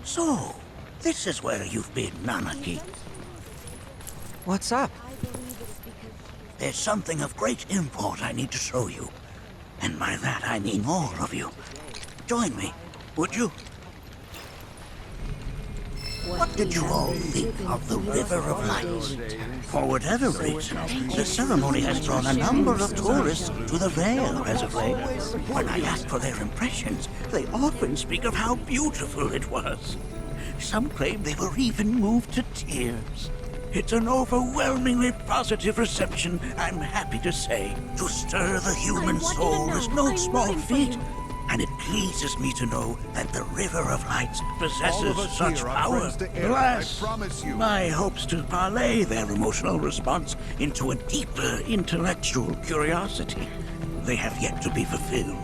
So, this is where you've been, Nanaki.
What's up?
There's something of great import I need to show you. And by that I mean all of you. Join me, would you? What did you all think of the River of Lights? For whatever reason, the ceremony has drawn a number of tourists to the Vale as of late. When I ask for their impressions, they often speak of how beautiful it was. Some claim they were even moved to tears. It's an overwhelmingly positive reception, I'm happy to say. To stir the human soul is no small feat. And it pleases me to know that the River of Lights possesses such power. Alas, my hopes to parlay their emotional response into a deeper intellectual curiosity. They have yet to be fulfilled.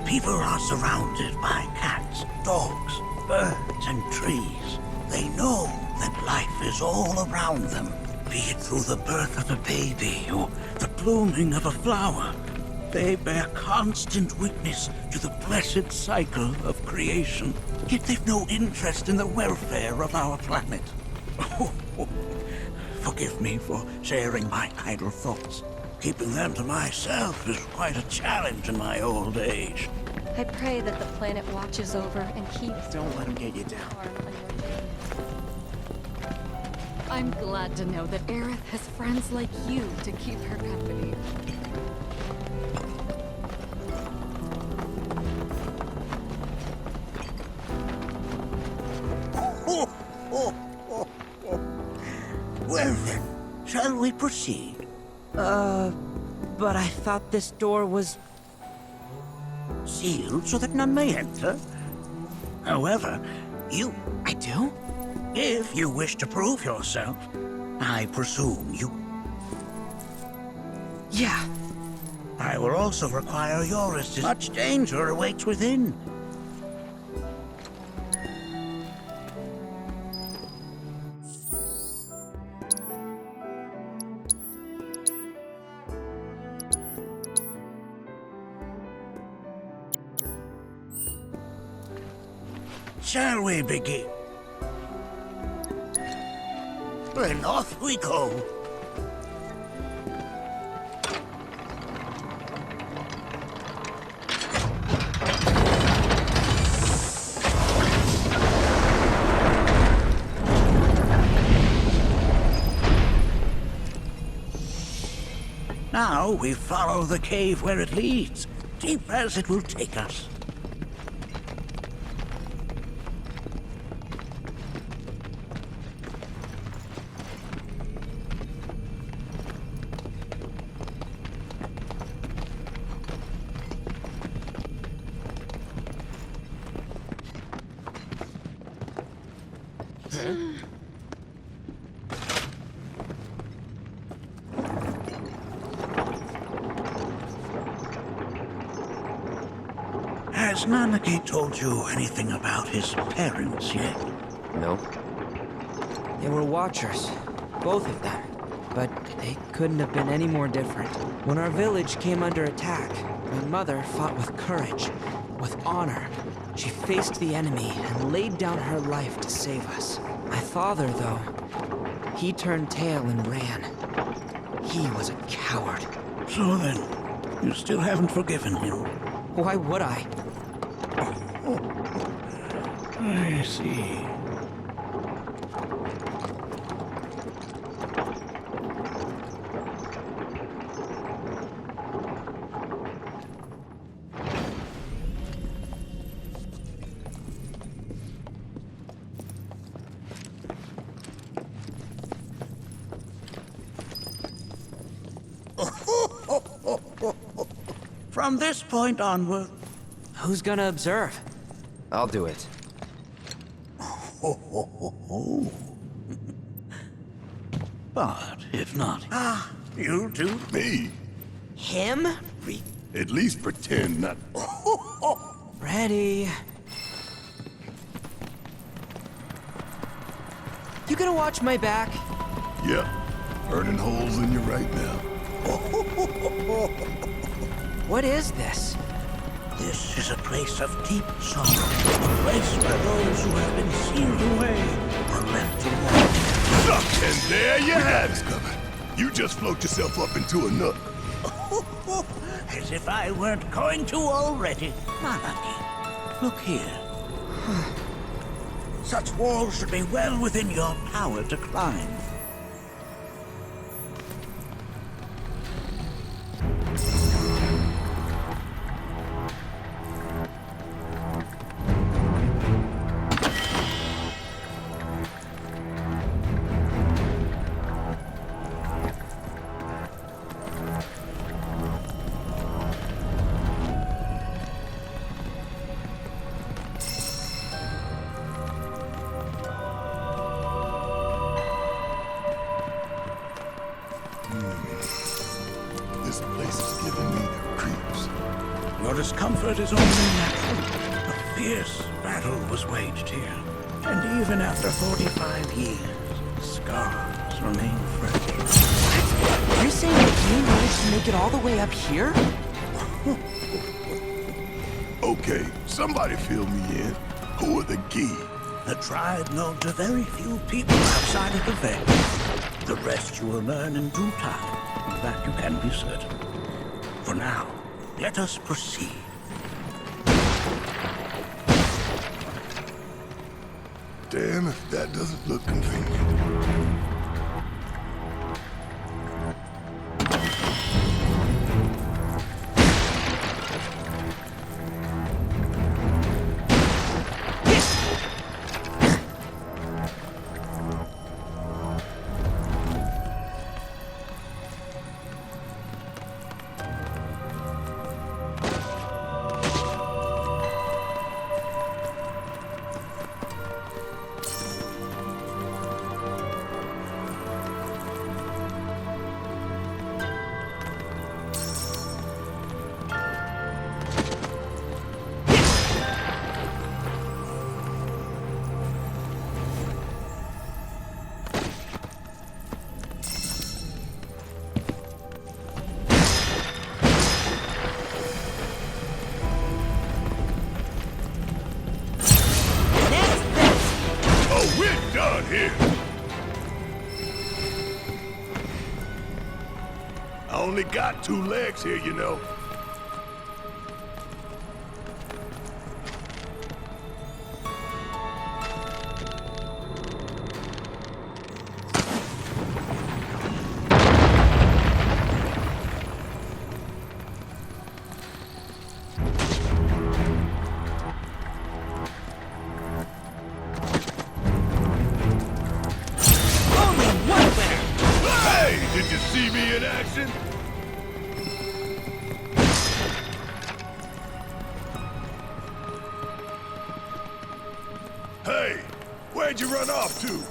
People are surrounded by cats, dogs, birds, and trees. They know that life is all around them, be it through the birth of a baby or the blooming of a flower. They bear constant witness to the blessed cycle of creation, yet they've no interest in the welfare of our planet. Forgive me for sharing my idle thoughts. Keeping them to myself is quite a challenge in my old age.
I pray that the planet watches over and keeps...
Don't let him get you down.
I'm glad to know that Aerith has friends like you to keep her company.
Well then, shall we proceed?
But I thought this door was...
Sealed so that none may enter? However, you...
I do?
If you wish to prove yourself, I presume you...
Yeah.
I will also require your assistance. Much danger awaits within. Shall we begin? Then off we go. Now we follow the cave where it leads, deep as it will take us. Has Nanaki told you anything about his parents yet?
No.
They were watchers, both of them. But they couldn't have been any more different. When our village came under attack, my mother fought with courage, with honor. She faced the enemy and laid down her life to save us. My father, though, he turned tail and ran. He was a coward.
So then, you still haven't forgiven him?
Why would I?
I see. From this point onward...
Who's gonna observe?
I'll do it.
But if not... you do?
Me?
Him?
At least pretend not...
Ready. You gonna watch my back?
Yep. Burning holes in you right now.
What is this?
This is a place of deep sorrow. A place where those who have been sealed away are left to walk.
And there you have it. You just float yourself up into a nook.
As if I weren't going to already. Nanaki, look here. Such walls should be well within your power to climb.
This place is giving me the creeps.
Your discomfort is only natural. A fierce battle was waged here. And even after 45 years, scars remain fresh.
You're saying that you managed to make it all the way up here?
Okay, somebody fill me in. Who are the Gi?
A tribe known to very few people outside of the Veil. The rest you will learn in due time. Of that you can be certain. For now, let us proceed.
Damn if that doesn't look convenient. I only got 2 legs here, you know. Did you see me in action? Hey, where'd you run off to?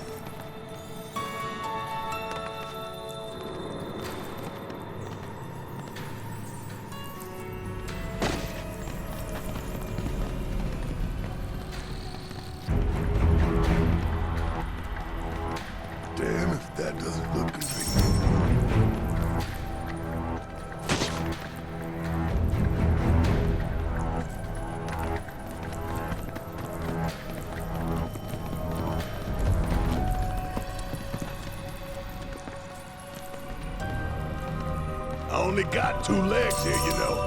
Damn if that doesn't look convenient. I only got 2 legs here, you know.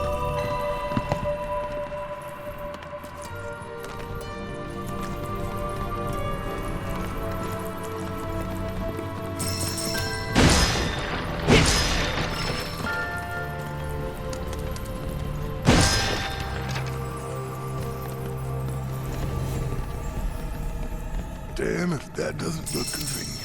Damn if that doesn't look convenient.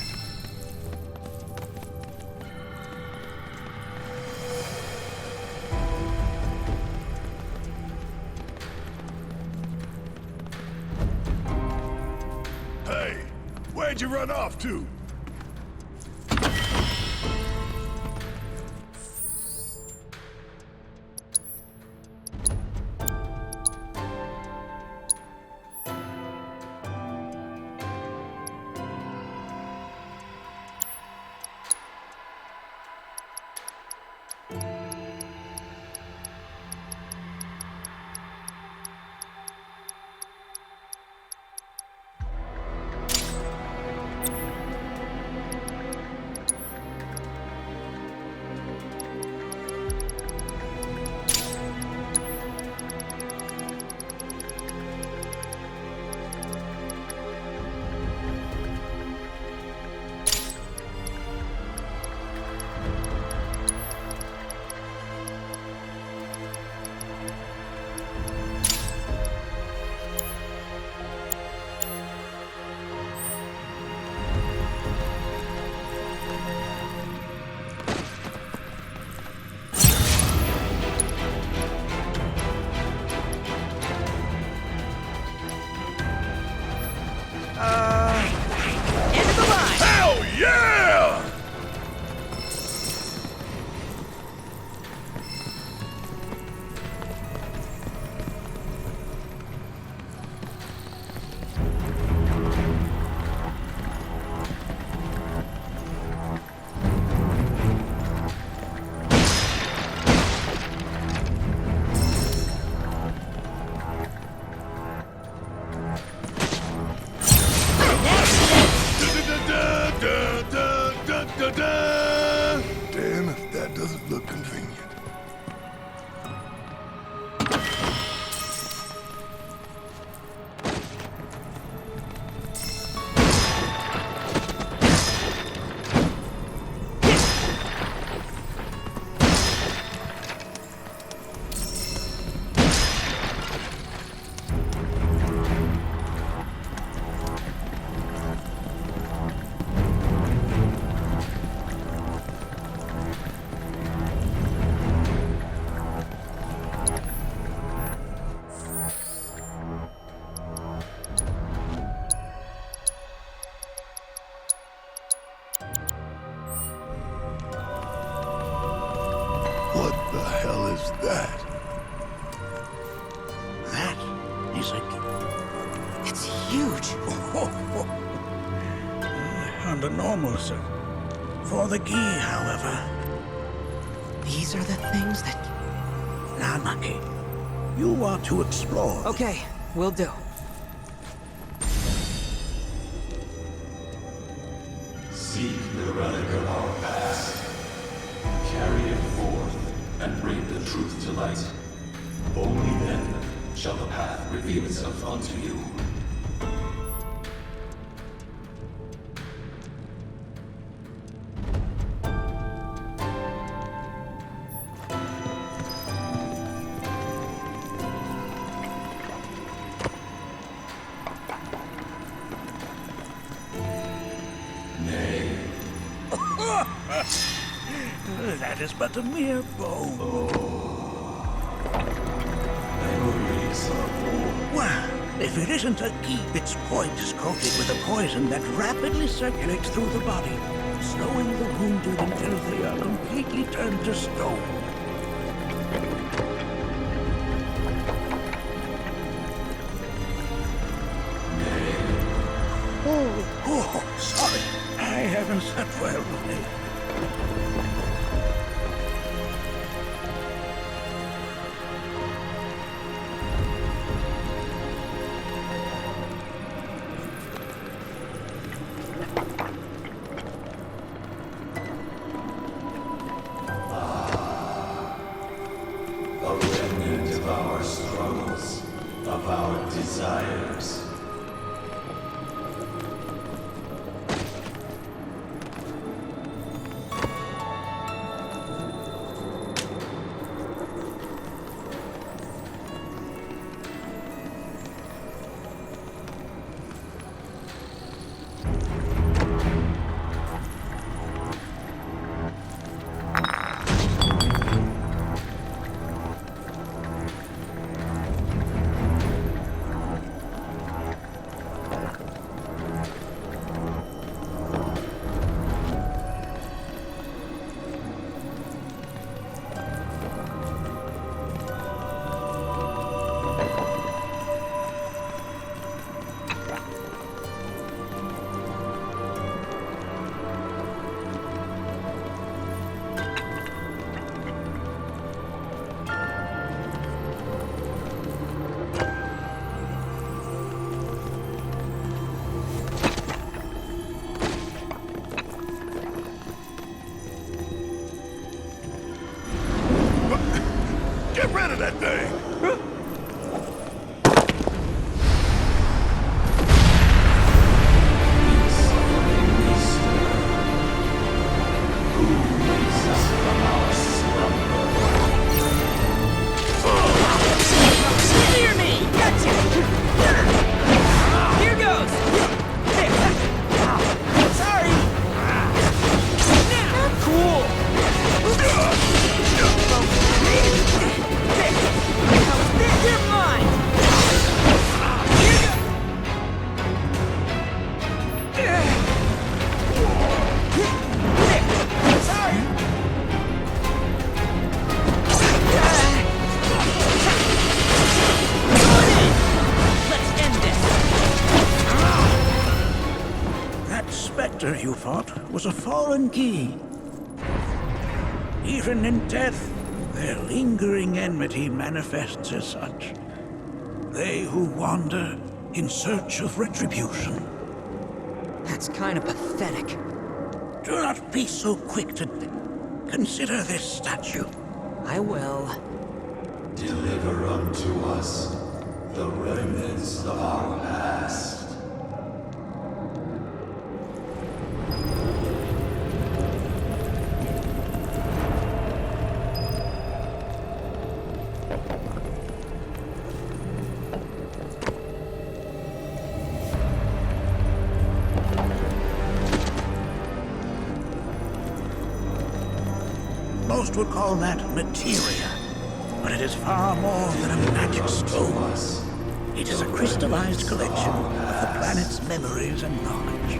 Hey, where'd you run off to?
End of the line!
Hell yeah! Damn if that doesn't look convenient. What the hell is that?
That is a...
It's huge.
Under normal, sir. For the Gi, however.
These are the things that...
Nanaki, you are to explore.
Okay, will do.
Seek the relic of our past. Carry it forward. and bring the truth to light. Only then shall the path reveal itself unto you.
That is but a mere bone.
Memories are born.
Well, if it isn't a keep, its point is coated with a poison that rapidly circulates through the body, slowing the wounded until they are completely turned to stone. Oh, sorry. I haven't slept well lately.
A remnant of our struggles, of our desires.
Get rid of that thing!
Near me! Gotcha! Here goes! Sorry! Now! Cool! You're mine! Here you go! Sorry! Let's end this!
That specter you fought was a fallen key. Even in death, their lingering enmity manifests as such. They who wander in search of retribution.
That's kind of pathetic.
Do not be so quick to consider this statue.
I will.
Deliver unto us the remnants of our past.
Most would call that materia, but it is far more than a magic stone. It is a crystallized collection of the planet's memories and knowledge.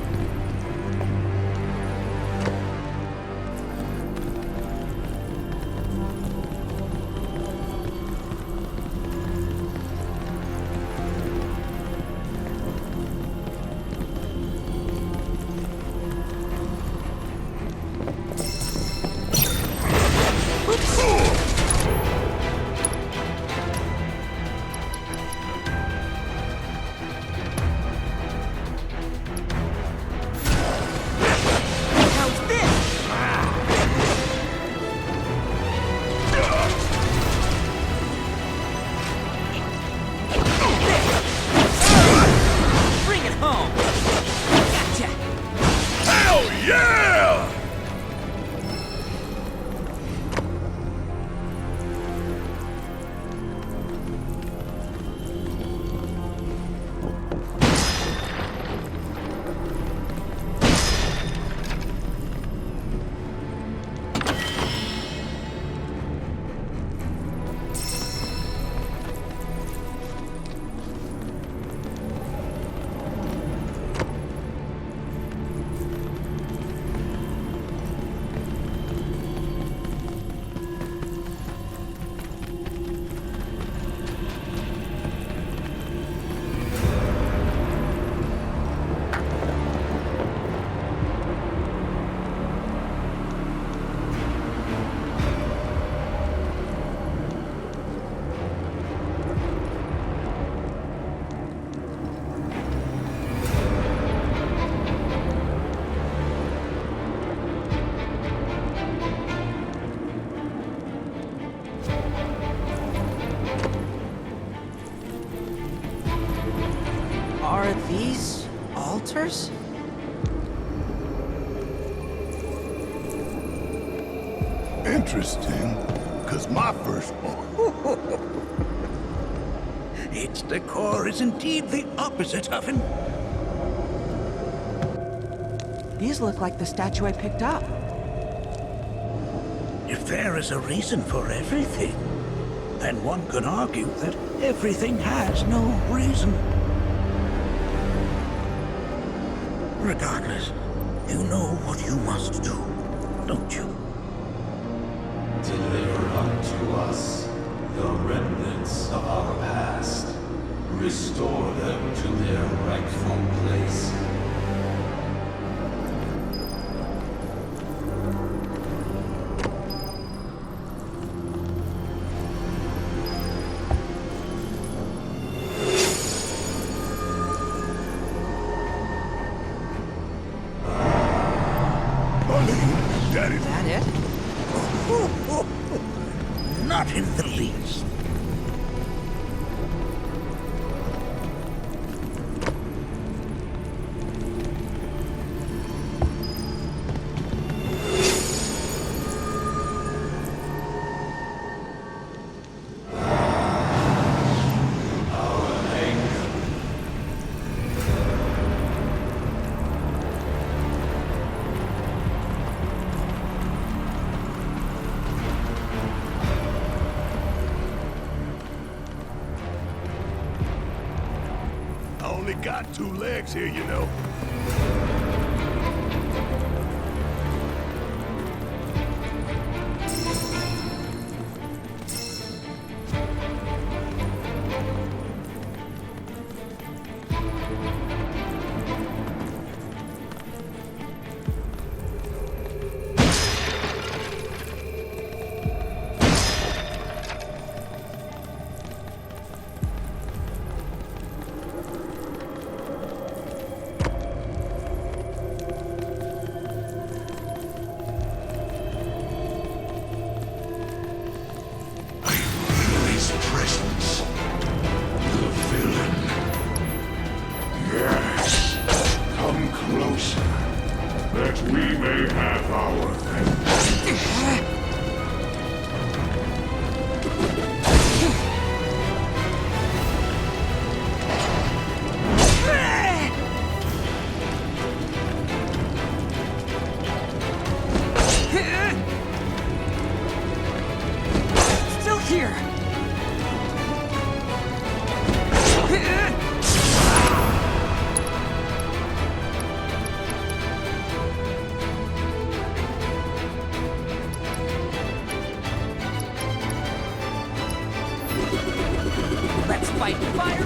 Interesting, because my firstborn...
Its decor is indeed the opposite of him.
These look like the statue I picked up.
If there is a reason for everything, then one could argue that everything has no reason. Regardless, you know what you must do, don't you?
Deliver unto us the remnants of our past. Restore them to their rightful place.
Is
that it?
Not in the least.
Got 2 legs here, you know.
Let's fight fire!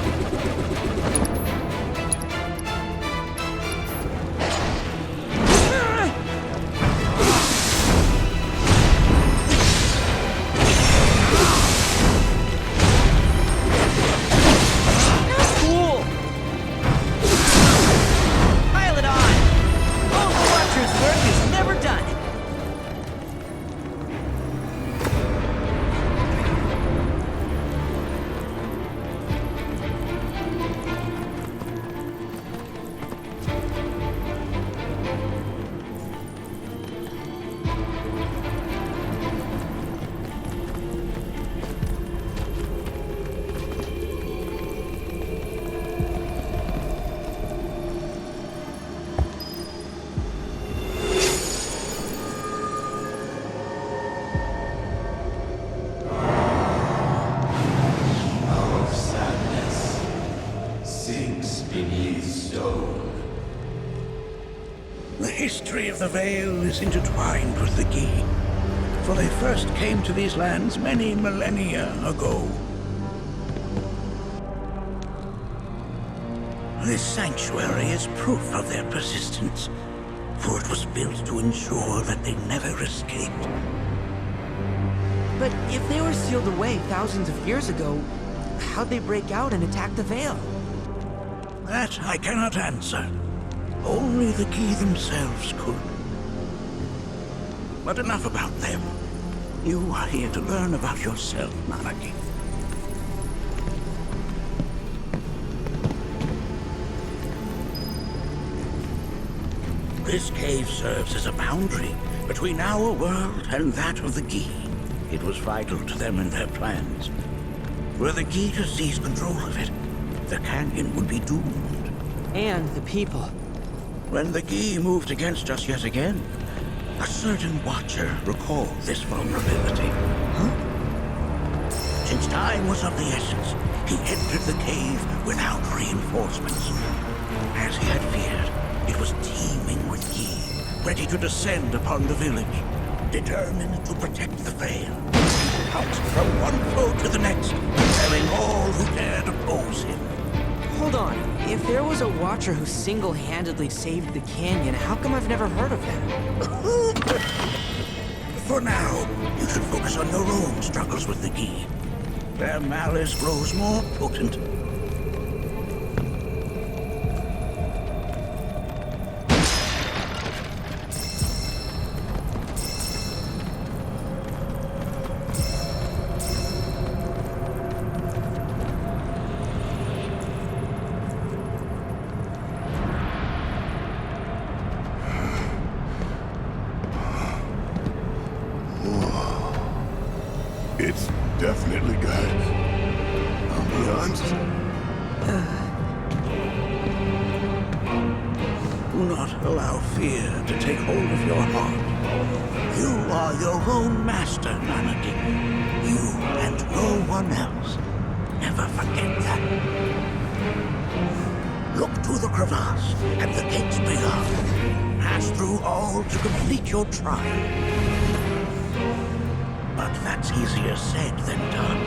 The history of the Vale is intertwined with the Key, for they first came to these lands many millennia ago. This sanctuary is proof of their persistence, for it was built to ensure that they never escaped.
But if they were sealed away thousands of years ago, how'd they break out and attack the Vale?
That I cannot answer. Only the Key themselves could. But enough about them. You are here to learn about yourself, Manaki. This cave serves as a boundary between our world and that of the Gi. It was vital to them and their plans. Were the Gi to seize control of it, the canyon would be doomed.
And the people.
When the Gi moved against us yet again, a certain watcher recalled this vulnerability. Since time was of the essence, he entered the cave without reinforcements. As he had feared, it was teeming with Gi, ready to descend upon the village, determined to protect the Vale. Pounced from one foe to the next, felling all who dared oppose him.
Hold on. If there was a Watcher who single-handedly saved the canyon, how come I've never heard of him?
For now, you should focus on your own struggles with the Gi. Their malice grows more potent.
It's definitely got ambiance.
Do not allow fear to take hold of your heart. You are your own master, Nanaki. You and no one else. Never forget that. Look to the crevasse and the gates beyond. Pass through all to complete your trial. But that's easier said than done.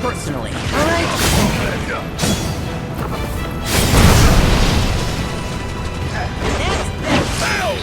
Personally, all right?
Now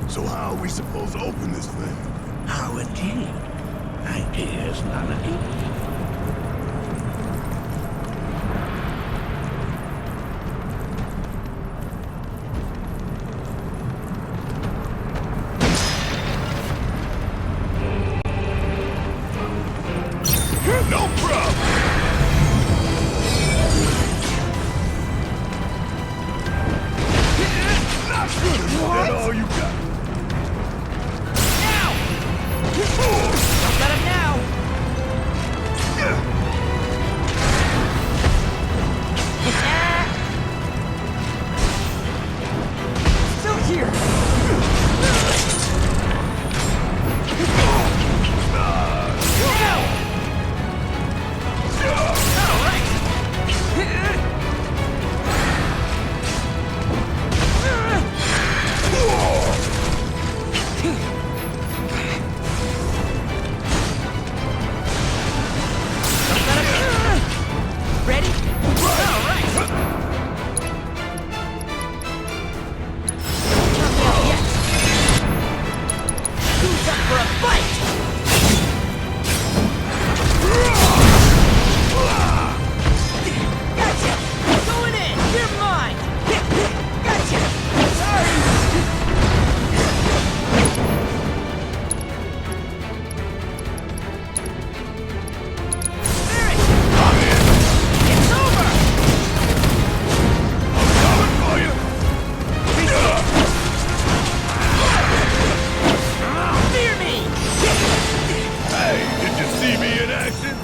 So how are we supposed to open this thing?
How indeed? Ideas, Nalaki.
No problem! Not good enough. That's all you got.
Now! Don't let him now! Still here! Ready? All right. Not me out yet. Who's up for a fight? Gotcha. Going in. You're mine. Gotcha. Sorry. It's over!
Coming for you!
Fear me!
Hey, did you see me in action?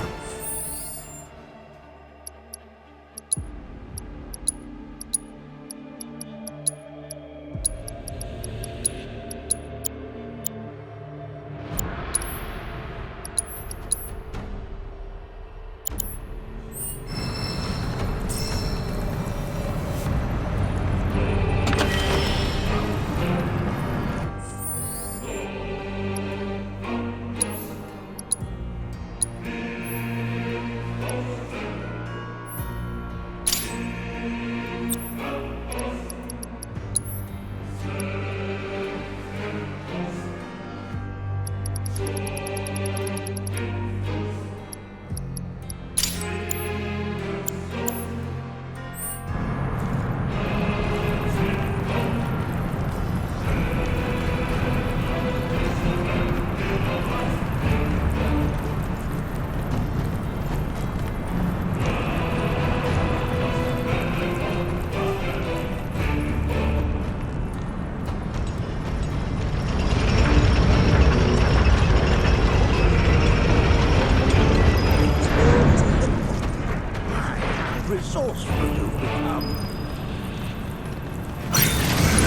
Resourceful you become.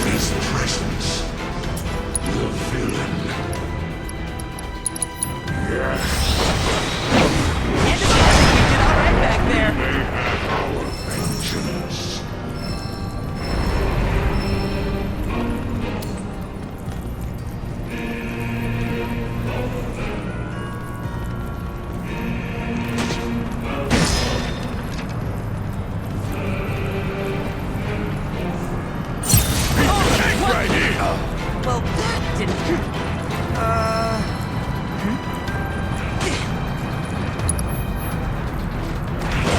His presence. The villain. Yes.
And you did all right back there.
We may have our vengeance. Right here.
Well, that didn't...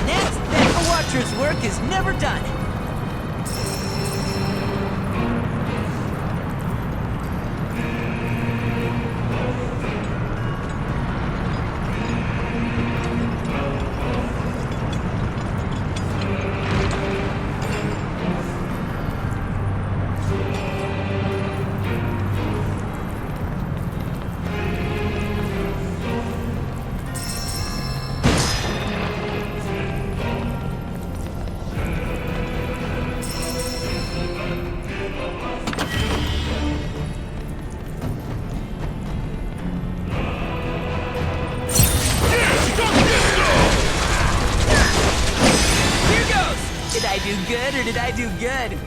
Next, then a Watcher's work is never done. Did I do good or did I do good?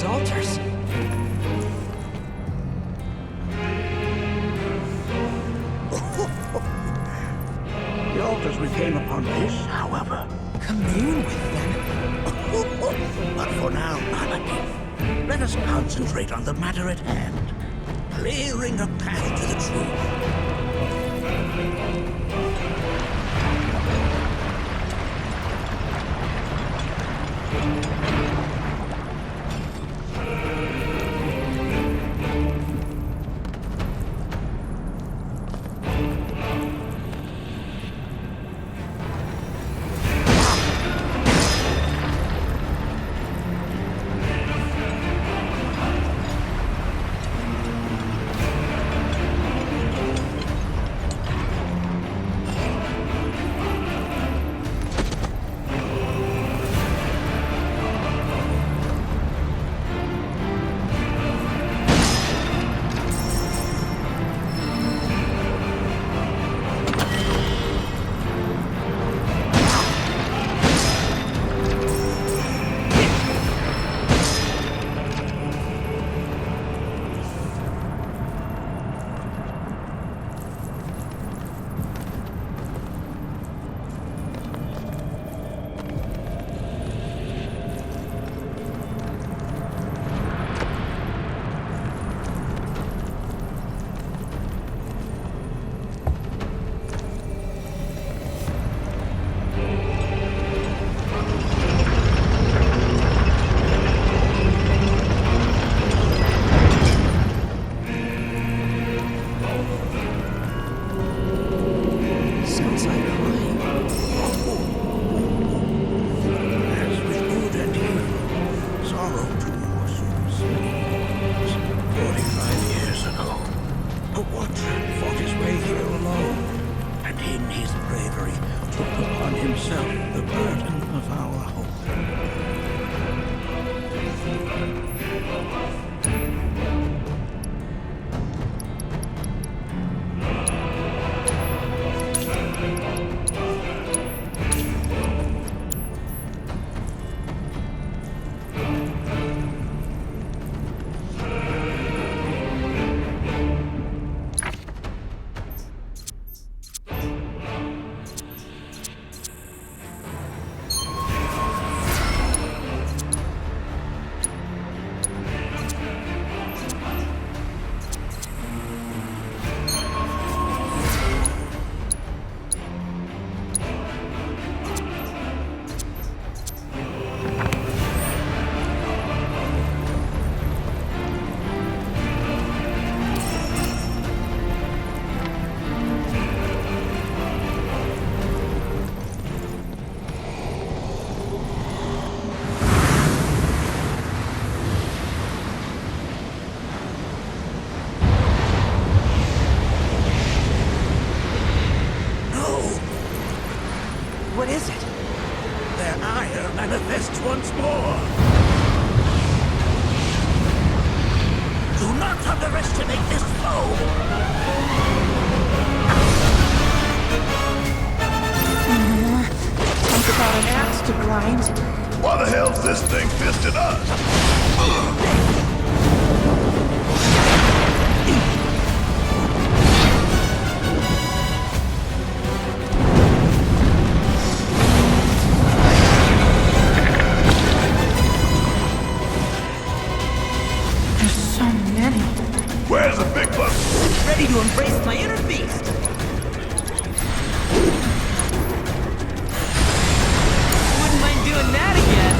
altars.
The altars we came upon this, however.
Commune with them?
But for now, Anakin, let us concentrate on the matter at hand. Clearing a path to the truth.
What is it?
Their ire manifests once more. Do not underestimate this foe.
Talk about an axe to grind.
Why the hell's this thing fisting us? Where's the big buck?
Ready to embrace my inner beast. Wouldn't mind doing that again.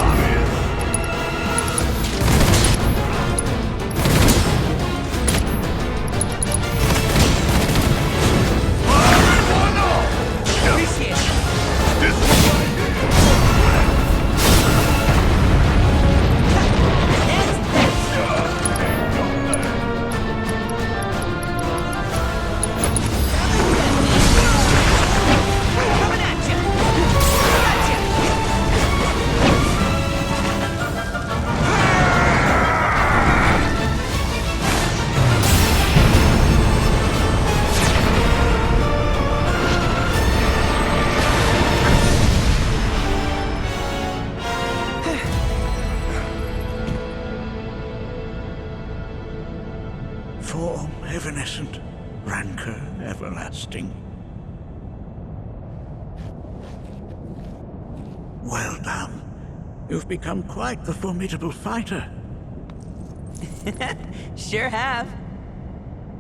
evanescent, rancor everlasting. Well done. You've become quite the formidable fighter.
Sure have.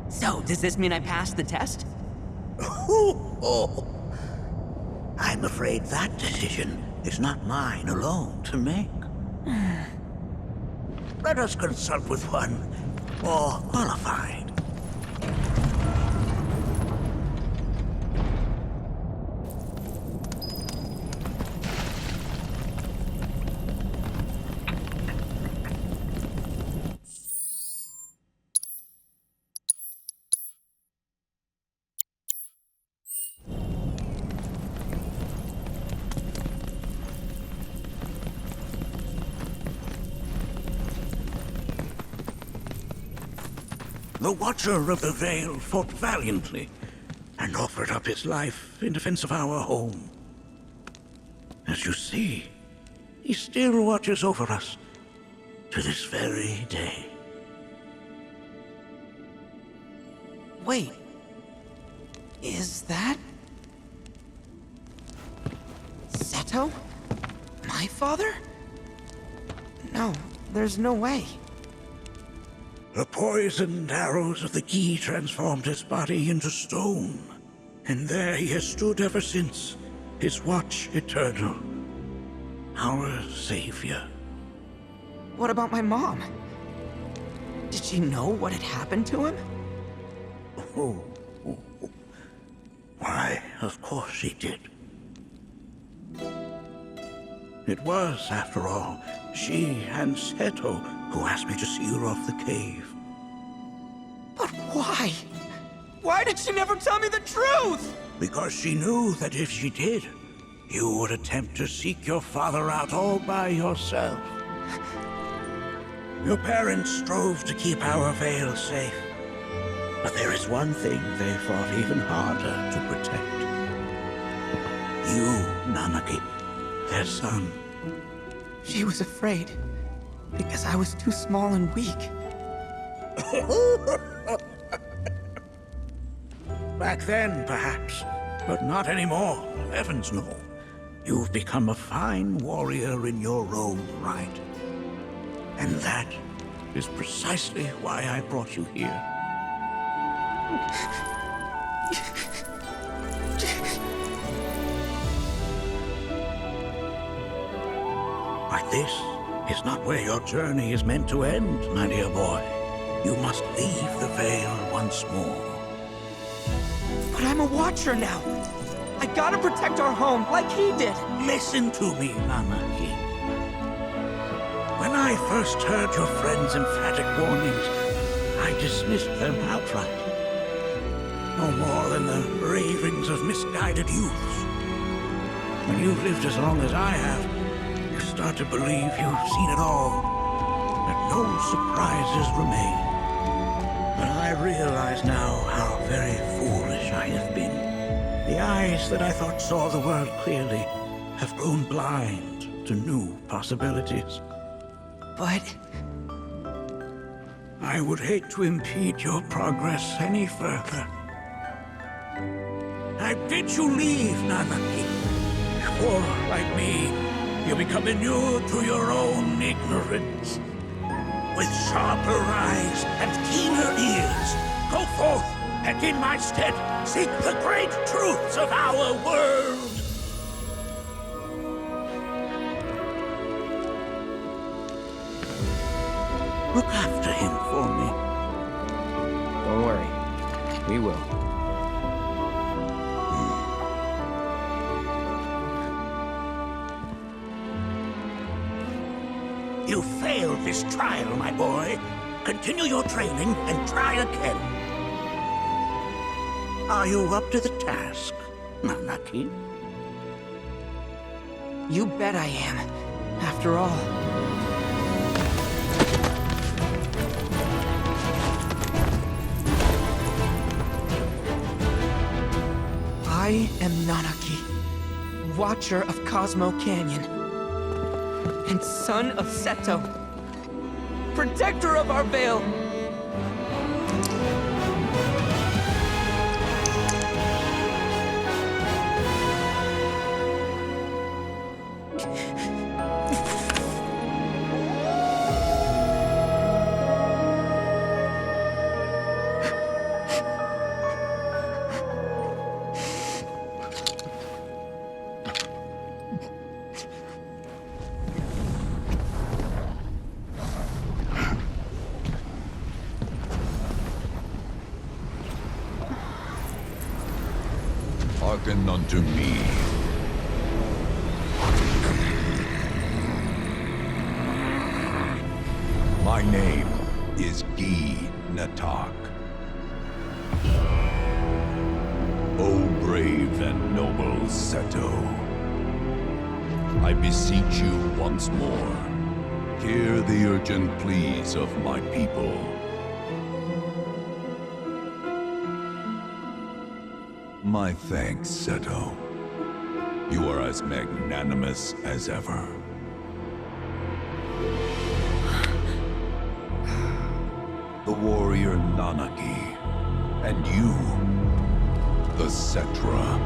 So, does this mean I passed the test?
I'm afraid that decision is not mine alone to make. Let us consult with one more qualified. The Watcher of the Veil fought valiantly and offered up his life in defense of our home. As you see, he still watches over us to this very day.
Wait. Is that... Seto? My father? No, there's no way.
The poisoned arrows of the key transformed his body into stone, and there he has stood ever since, his watch eternal. Our savior.
What about my mom? Did she know what had happened to him?
Why, of course she did. It was, after all, she and Seto who asked me to see her off the cave.
But why? Why did she never tell me the truth?
Because she knew that if she did, you would attempt to seek your father out all by yourself. Your parents strove to keep our Veil safe. But there is one thing they fought even harder to protect. You, Nanaki, their son.
She was afraid, because I was too small and weak.
Back then, perhaps, but not anymore. Heavens no. You've become a fine warrior in your own right. And that is precisely why I brought you here. But this is not where your journey is meant to end, my dear boy. You must leave the Veil once more.
But I'm a Watcher now. I gotta protect our home, like he did.
Listen to me, Nanaki. When I first heard your friend's emphatic warnings, I dismissed them outright. No more than the ravings of misguided youths. When you've lived as long as I have, you start to believe you've seen it all, that no surprises remain. But I realize now how very foolish I have been. The eyes that I thought saw the world clearly have grown blind to new possibilities.
But...
I would hate to impede your progress any further. I bid you leave, Nanaki. For, like me, you become inured to your own ignorance. With sharper eyes and keener ears, go forth and in my stead seek the great truths of our world. Look after him for me.
Don't worry. We will.
You failed this trial, my boy. Continue your training and try again. Are you up to the task, Nanaki?
You bet I am. After all. I am Nanaki, Watcher of Cosmo Canyon, and son of Seto, Protector of our Veil.
Hearken unto me. My name is Natak. O brave and noble Seto, I beseech you once more, hear the urgent pleas of my people. My thanks, Seto. You are as magnanimous as ever. The warrior Nanaki, and you, the Cetra.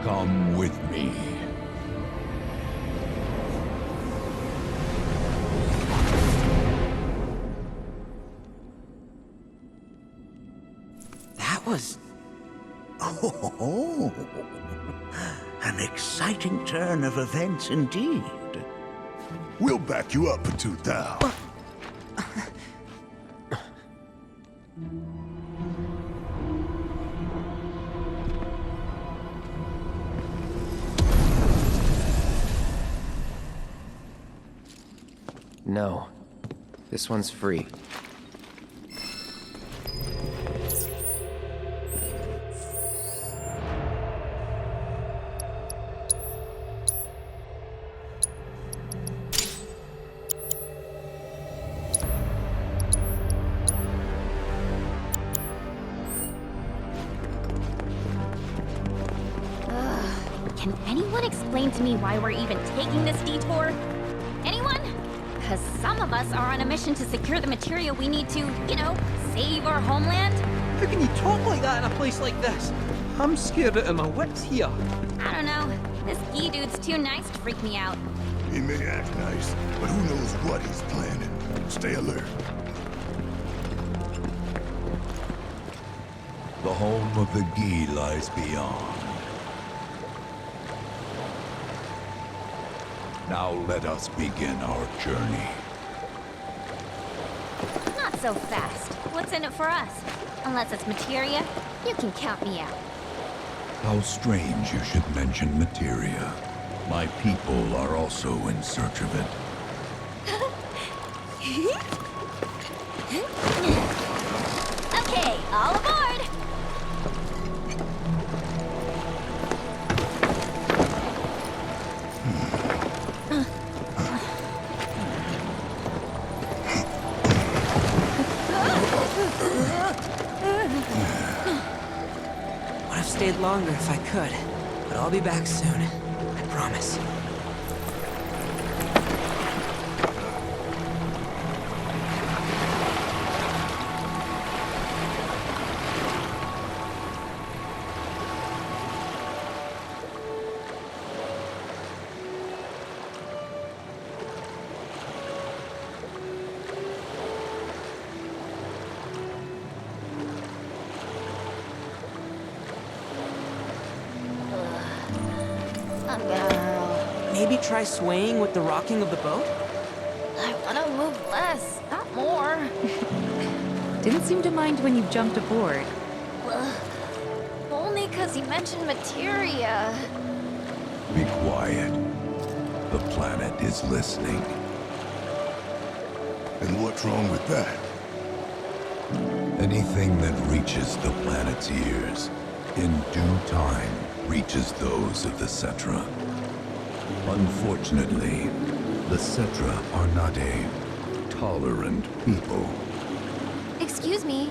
Come with me.
That was... Oh, an exciting turn of events indeed.
We'll back you up for 2,000.
No. This one's free.
Can anyone explain to me why we're even taking this detour? Anyone? Because some of us are on a mission to secure the material we need to, you know, save our homeland.
How can you talk like that in a place like this? I'm scared out of my wits here.
I don't know. This Guy dude's too nice to freak me out.
He may act nice, but who knows what he's planning. Stay alert. The home of the Guy lies beyond. Now let us begin our journey.
Not so fast. What's in it for us? Unless it's materia, you can count me out.
How strange you should mention materia. My people are also in search of it.
Okay, all aboard!
Would have stayed longer if I could, but I'll be back soon. I promise. Maybe try swaying with the rocking of the boat?
I want to move less, not more.
Didn't seem to mind when you jumped aboard.
Only because he mentioned materia.
Be quiet. The planet is listening. And what's wrong with that? Anything that reaches the planet's ears, in due time, reaches those of the Cetra. Unfortunately, the Cetra are not a tolerant people.
Excuse me,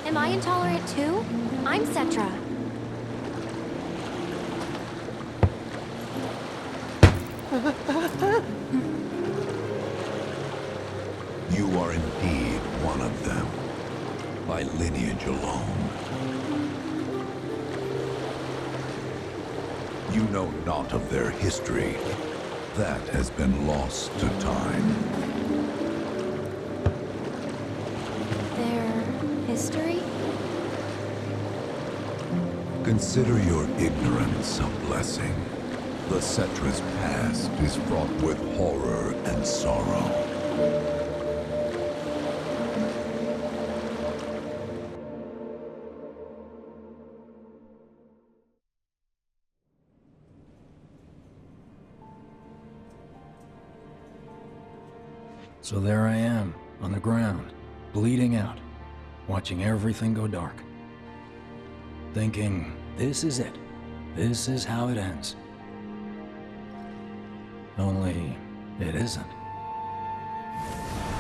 am I intolerant too? I'm Cetra.
You are indeed one of them, by lineage alone.
You know not of their history. That has been lost to time.
Their history?
Consider your ignorance a blessing. The Cetra's past is fraught with horror and sorrow.
So there I am, on the ground, bleeding out, watching everything go dark. Thinking, this is it. This is how it ends. Only, it isn't.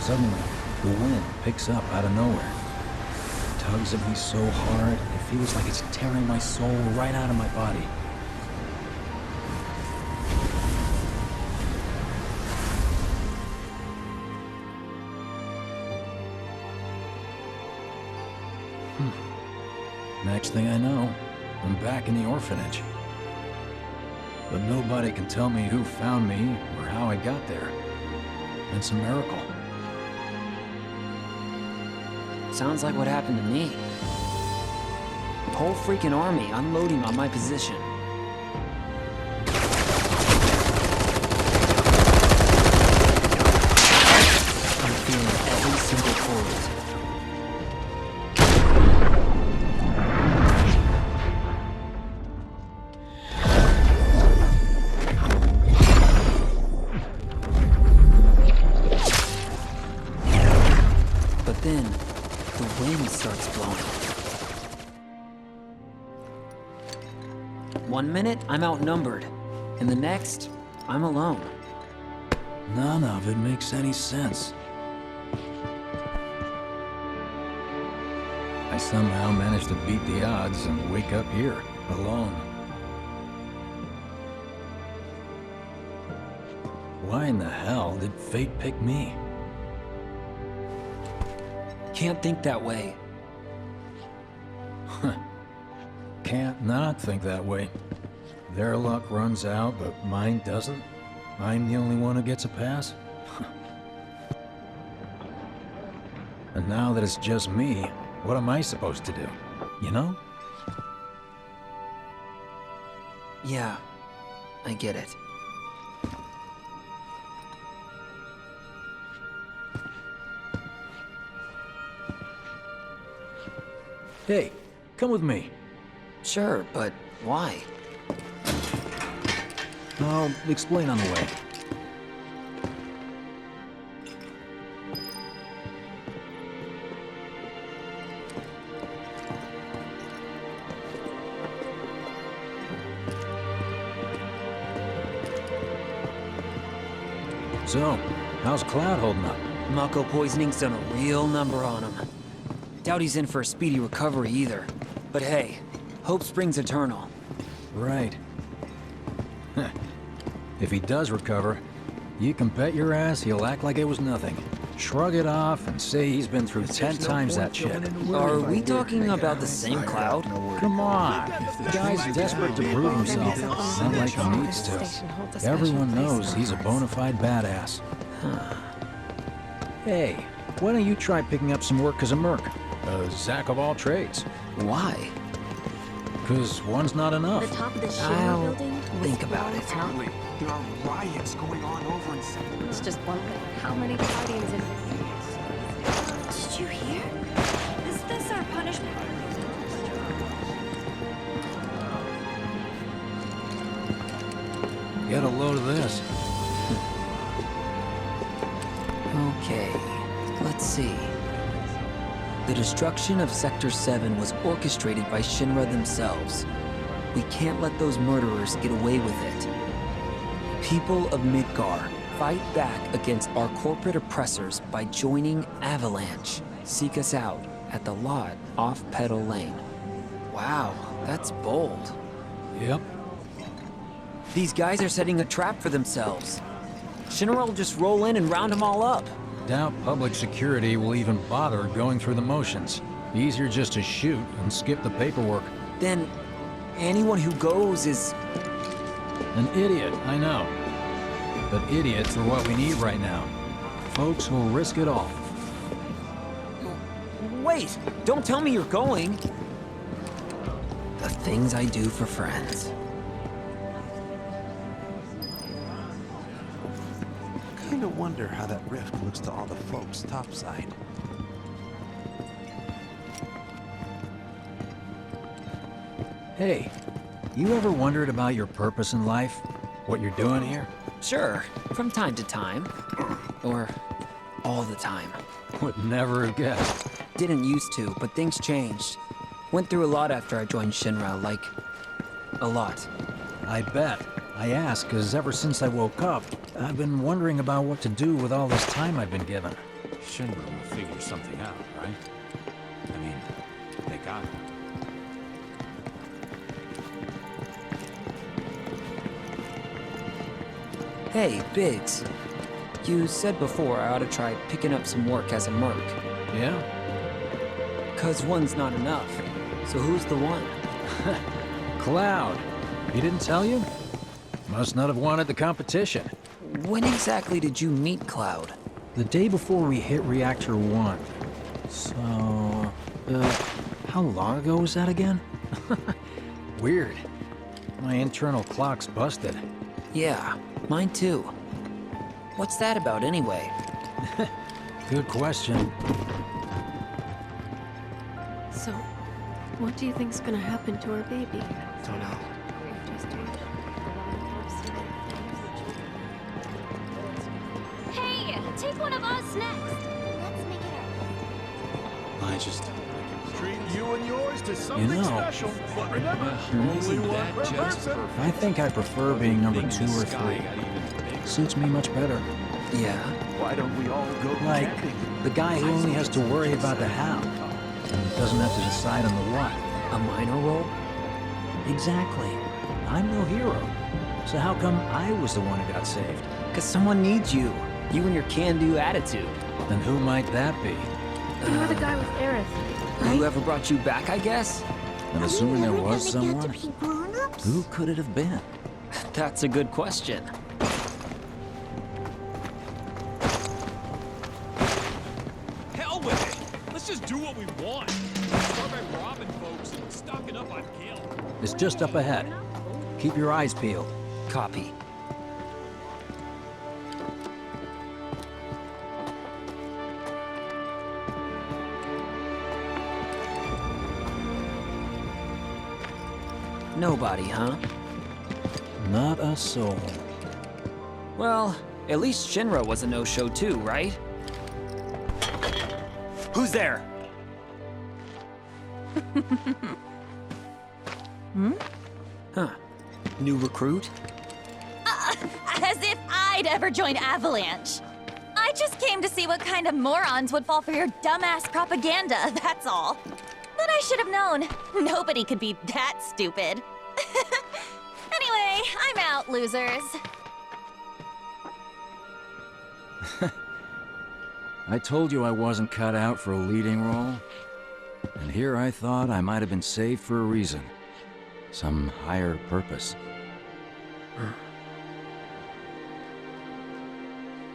Suddenly, the wind picks up out of nowhere. It tugs at me so hard, it feels like it's tearing my soul right out of my body. Next thing I know, I'm back in the orphanage. But nobody can tell me who found me or how I got there. It's a miracle.
Sounds like what happened to me. Whole freaking army unloading on my position. I'm feeling every single pulse. Then, the wind starts blowing. 1 minute, I'm outnumbered. And the next, I'm alone.
None of it makes any sense. I somehow managed to beat the odds and wake up here, alone. Why in the hell did fate pick me?
Can't think that way.
Can't not think that way. Their luck runs out, but mine doesn't. I'm the only one who gets a pass. And now that it's just me, what am I supposed to do? You know?
Yeah, I get it.
Hey, come with me.
Sure, but why?
I'll explain on the way. So, how's Cloud holding up?
Mako poisoning's done a real number on him. Doubt he's in for a speedy recovery either. But hey, hope springs eternal.
Right. If he does recover, you can bet your ass he'll act like it was nothing. Shrug it off and say he's been through 10 times that shit.
Are we talking about the same Cloud?
Come on. The guy's desperate to prove himself. Not like he needs to. Everyone knows he's a bona fide badass. Hey, why don't you try picking up some work as a merc? A Zack of all trades.
Why?
Because one's not enough.
The top of the
I'll
building
think about it.
There are riots going on over in
It's just one thing. How many parties in... Did you hear? Is this our punishment?
Get a load of this.
Okay, let's see. The destruction of Sector 7 was orchestrated by Shinra themselves. We can't let those murderers get away with it. People of Midgar, fight back against our corporate oppressors by joining Avalanche. Seek us out at the lot off Petal Lane. Wow, that's bold.
Yep.
These guys are setting a trap for themselves. Shinra will just roll in and round them all up.
Doubt public security will even bother going through the motions. Easier just to shoot and skip the paperwork.
Then, anyone who goes is
An idiot, I know. But idiots are what we need right now. Folks who'll risk it all.
Wait! Don't tell me you're going! The things I do for friends.
Kinda wonder how that rift looks to all the folks topside.
Hey, you ever wondered about your purpose in life? What you're doing here?
Sure, from time to time. Or all the time.
Would never have guessed.
Didn't used to, but things changed. Went through a lot after I joined Shinra, like... a lot.
I bet. I ask, because ever since I woke up, I've been wondering about what to do with all this time I've been given.
Shinra will figure something out, right? I mean, they got it.
Hey, Biggs. You said before I ought to try picking up some work as a merc.
Yeah?
'Cause one's not enough. So who's the one?
Cloud. He didn't tell you? Must not have wanted the competition.
When exactly did you meet Cloud?
The day before we hit Reactor 1. So... how long ago was that again? Weird. My internal clock's busted.
Yeah, mine too. What's that about anyway?
Good question.
So, what do you think's gonna happen to our baby?
Don't know.
Hey, take one of us next. Let's make it
I just...
Treat you and yours to something special. But remember, only one per person.
I think I prefer being number 2 or 3. Suits me much better.
Yeah?
Why don't we all go
Like,
camping?
the guy who only has to worry about the how, and doesn't have to decide on the what.
A minor role?
Exactly. I'm no hero. So how come I was the one who got saved?
'Cause someone needs you. You and your can-do attitude.
Then who might that be?
You were the guy with Aerith.
Whoever brought you back, I guess?
And assuming there was someone, who could it have been?
That's a good question.
Hell with it! Let's just do what we want. Start by robbing folks and stocking up on gil.
It's just up ahead. Keep your eyes peeled.
Copy. Nobody, huh?
Not a soul.
Well, at least Shinra was a no-show too, right? Who's there? Huh. New recruit?
As if I'd ever joined Avalanche. I just came to see what kind of morons would fall for your dumbass propaganda, that's all. But I should have known. Nobody could be that stupid. Anyway, I'm out, losers.
I told you I wasn't cut out for a leading role. And here I thought I might have been saved for a reason. Some higher purpose.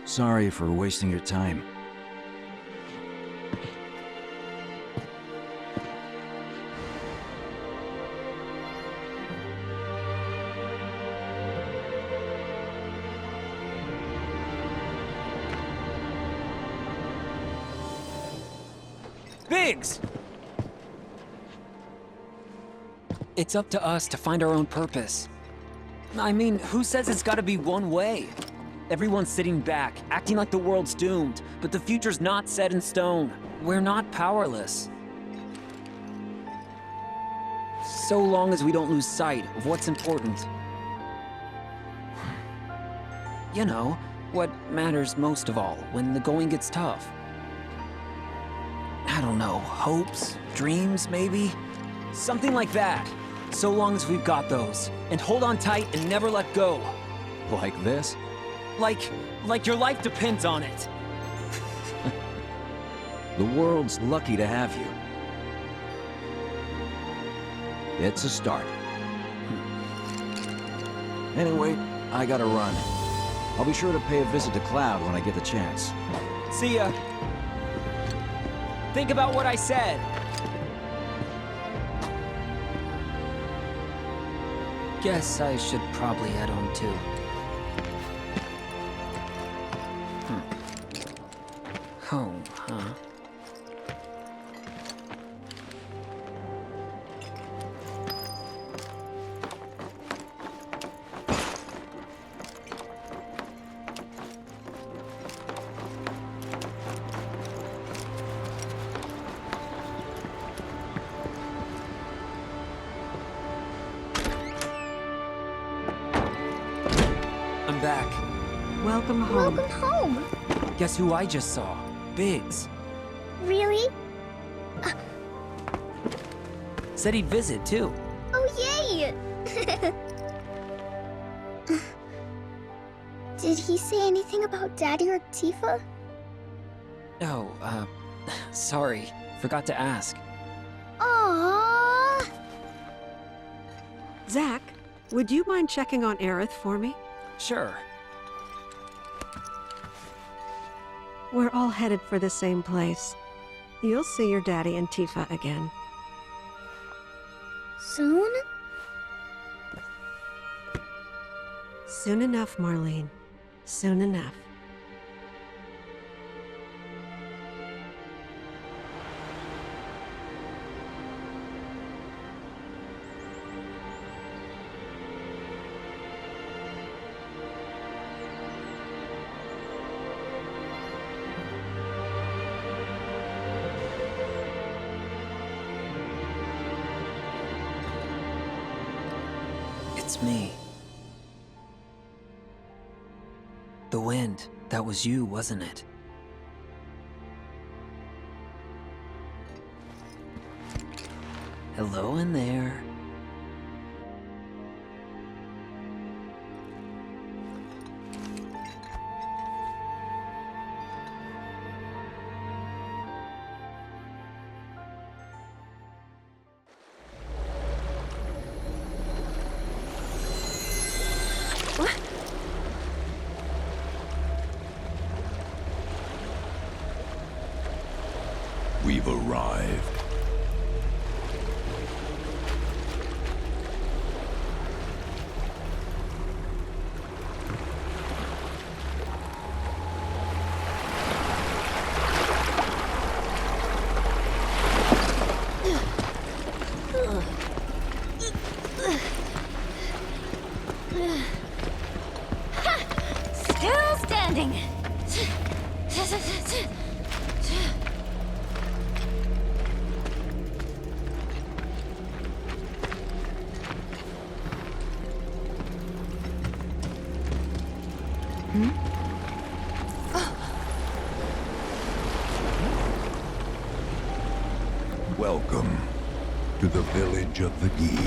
Sorry for wasting your time.
Biggs! It's up to us to find our own purpose. I mean, who says it's gotta be one way? Everyone's sitting back, acting like the world's doomed, but the future's not set in stone. We're not powerless. So long as we don't lose sight of what's important. You know, what matters most of all when the going gets tough. I don't know, hopes, dreams, maybe? Something like that. So long as we've got those. And hold on tight and never let go.
Like this?
Like your life depends on it.
The world's lucky to have you. It's a start. Anyway, I gotta run. I'll be sure to pay a visit to Cloud when I get the chance.
See ya. Think about what I said.
Guess I should probably head home too. Home, huh? I'm back.
Welcome home.
Welcome home.
Guess who I just saw? Biggs.
Really?
Said he'd visit, too.
Oh, yay! Did he say anything about Daddy or Tifa?
Oh, sorry. Forgot to ask.
Aww.
Zach, would you mind checking on Aerith for me?
Sure.
We're all headed for the same place. You'll see your daddy and Tifa again.
Soon?
Soon enough, Marlene. Soon enough.
It's me. The wind. That was you, wasn't it? Hello in there.
We've arrived.
Still standing.
Welcome to the village of the Gi.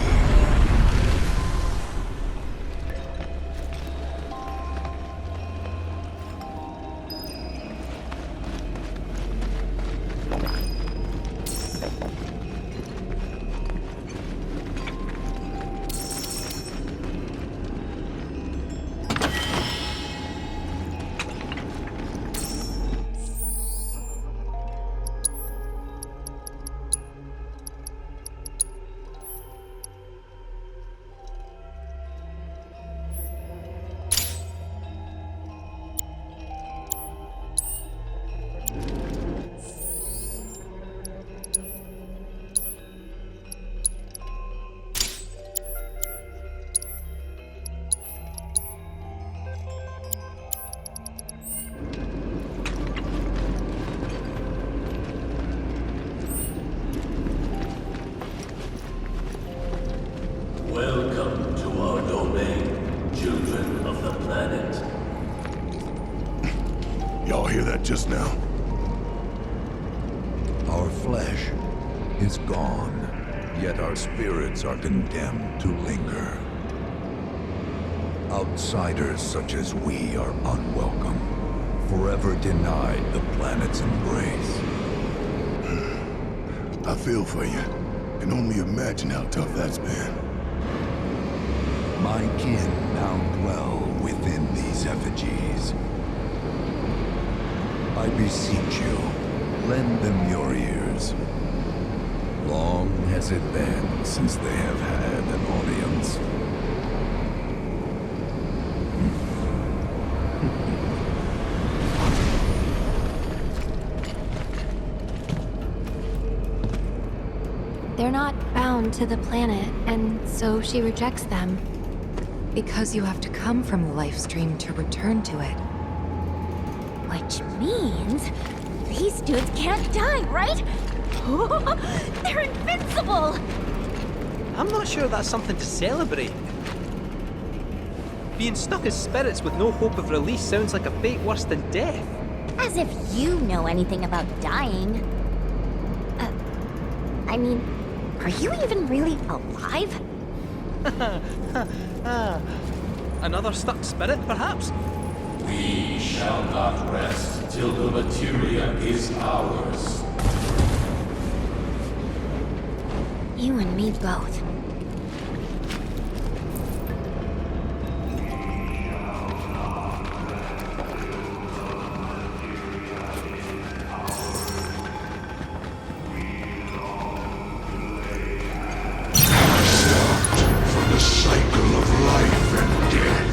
Welcome to our domain, children of the planet.
Y'all hear that just now?
Our flesh is gone, yet our spirits are condemned to linger. Outsiders such as we are unwelcome, forever denied the planet's embrace.
I feel for you. Can only imagine how tough that's been.
My kin now dwell within these effigies. I beseech you, lend them your ears. Long has it been since they have had an audience.
They're not bound to the planet, and so she rejects them.
Because you have to come from the life stream to return to it.
Which means these dudes can't die, right? They're invincible!
I'm not sure that's something to celebrate. Being stuck as spirits with no hope of release sounds like a fate worse than death.
As if you know anything about dying. I mean, are you even really alive?
Another stuck spirit, perhaps?
We shall not rest till the materia is ours.
You and me both.
From the cycle of life and death.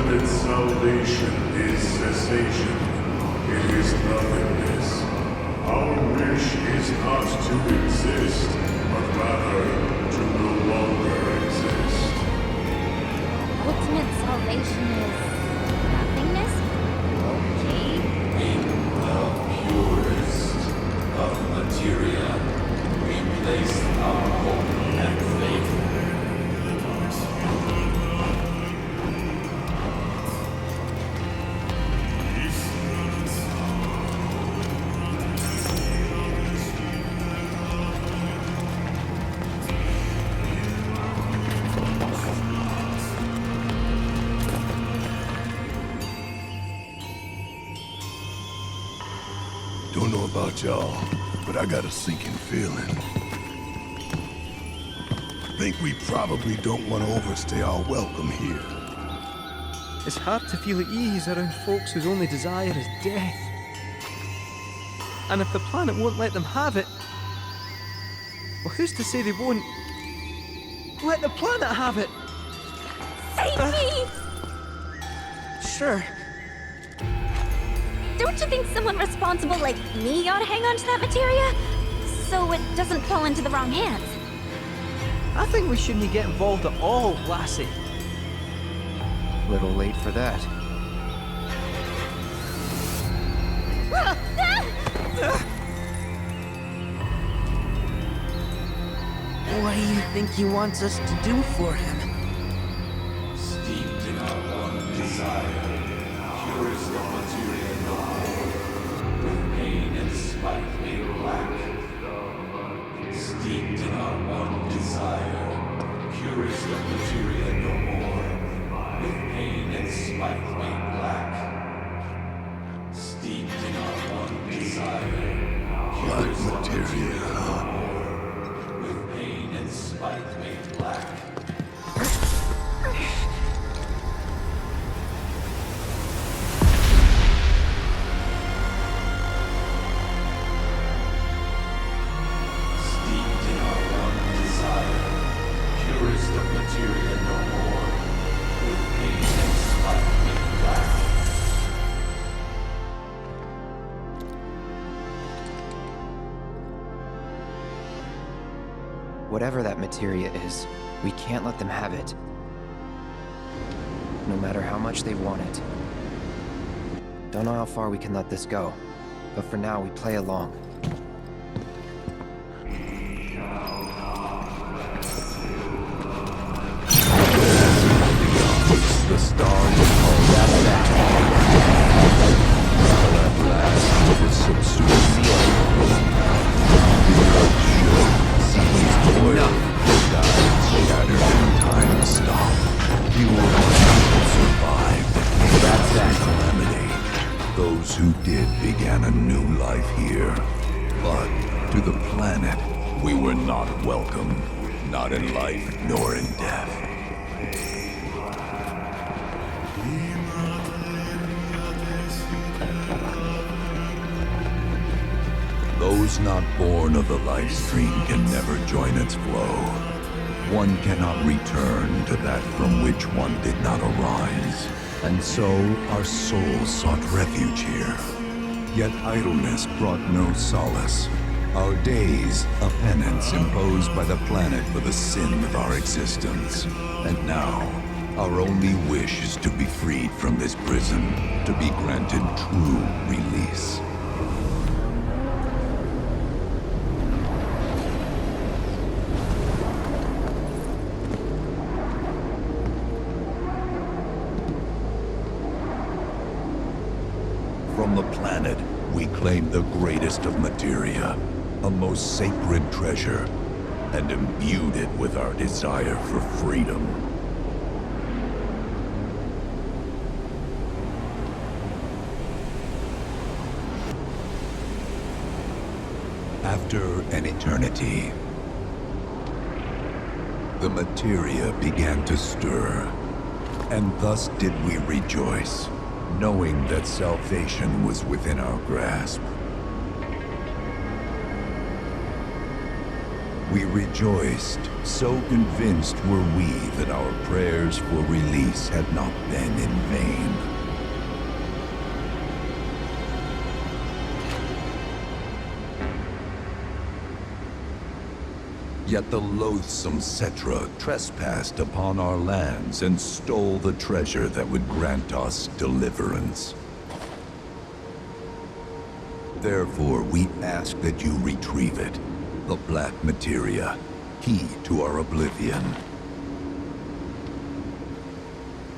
that salvation is cessation. It is nothingness. Our wish is not to exist, but rather to no longer exist.
Ultimate salvation is nothingness? Okay.
In the purest of materia, we place our hope and faith.
Don't know about y'all, but I got a sinking feeling. Think we probably don't want to overstay our welcome here.
It's hard to feel at ease around folks whose only desire is death. And if the planet won't let them have it, well, who's to say they won't let the planet have it?
Save me!
Sure.
Don't you think someone responsible like me ought to hang on to that materia? So it doesn't fall into the wrong hands.
I think we shouldn't get involved at all, lassie.
Little late for that.
What do you think he wants us to do for him?
Steeped in our one desire, purest of materia no more, with pain and spite made black. Steeped in our one desire, purest of materia no more, with pain and spite made black. Steeped in our one desire, purest of materia no more, with pain and spite made black.
Whatever that materia is, we can't let them have it. No matter how much they want it. Don't know how far we can let this go, but for now we play along.
The stars call that at last it is subsumed. The earth should cease toil, die scattered and time stop. Fewer people survived that calamity. Those who did began a new life here. But to the planet, we were not welcome. Not in life nor in death. Those not born of the life stream can never join its flow. One cannot return to that from which one did not arise. And so our souls sought refuge here. Yet idleness brought no solace. Our days, a penance imposed by the planet for the sin of our existence. And now, our only wish is to be freed from this prison, to be granted true release. From the planet, we claim the greatest of materia, a most sacred treasure, and imbued it with our desire for freedom. After an eternity, the materia began to stir, and thus did we rejoice, knowing that salvation was within our grasp. We rejoiced, so convinced were we that our prayers for release had not been in vain. Yet the loathsome Cetra trespassed upon our lands and stole the treasure that would grant us deliverance. Therefore, we ask that you retrieve it, the black materia, key to our oblivion.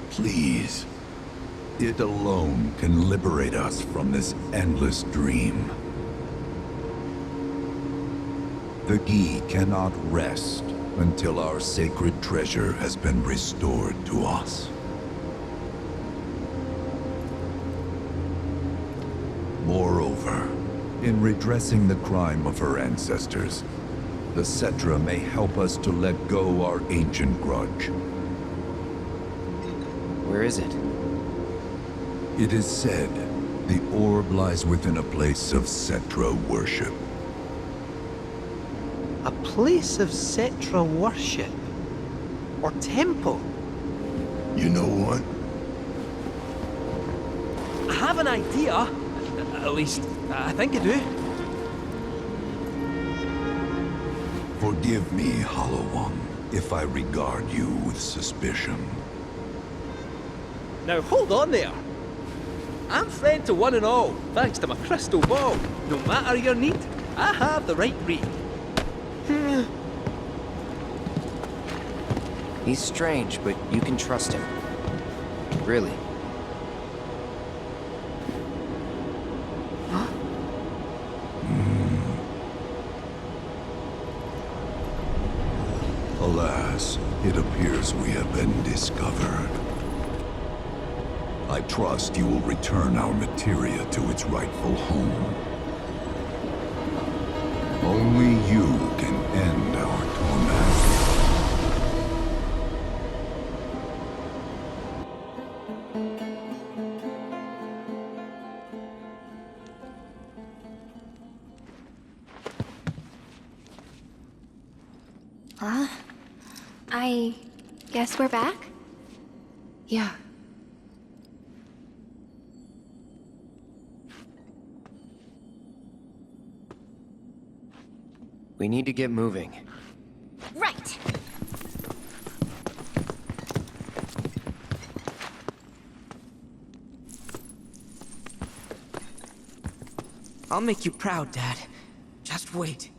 Please, it alone can liberate us from this endless dream. The Gi cannot rest until our sacred treasure has been restored to us. Moreover, in redressing the crime of her ancestors, the Cetra may help us to let go our ancient grudge.
Where is it?
It is said the orb lies within a place of Cetra worship.
A place of Cetra worship? Or temple?
You know what?
I have an idea. At least, I think I do.
Forgive me, Hollow One, if I regard you with suspicion.
Now hold on there. I'm friend to one and all, thanks to my crystal ball. No matter your need, I have the right read.
He's strange, but you can trust him. Really.
Alas, it appears we have been discovered. I trust you will return our materia to its rightful home. Only you can end our torment.
I guess we're back?
Yeah.
We need to get moving.
Right.
I'll make you proud, Dad. Just wait.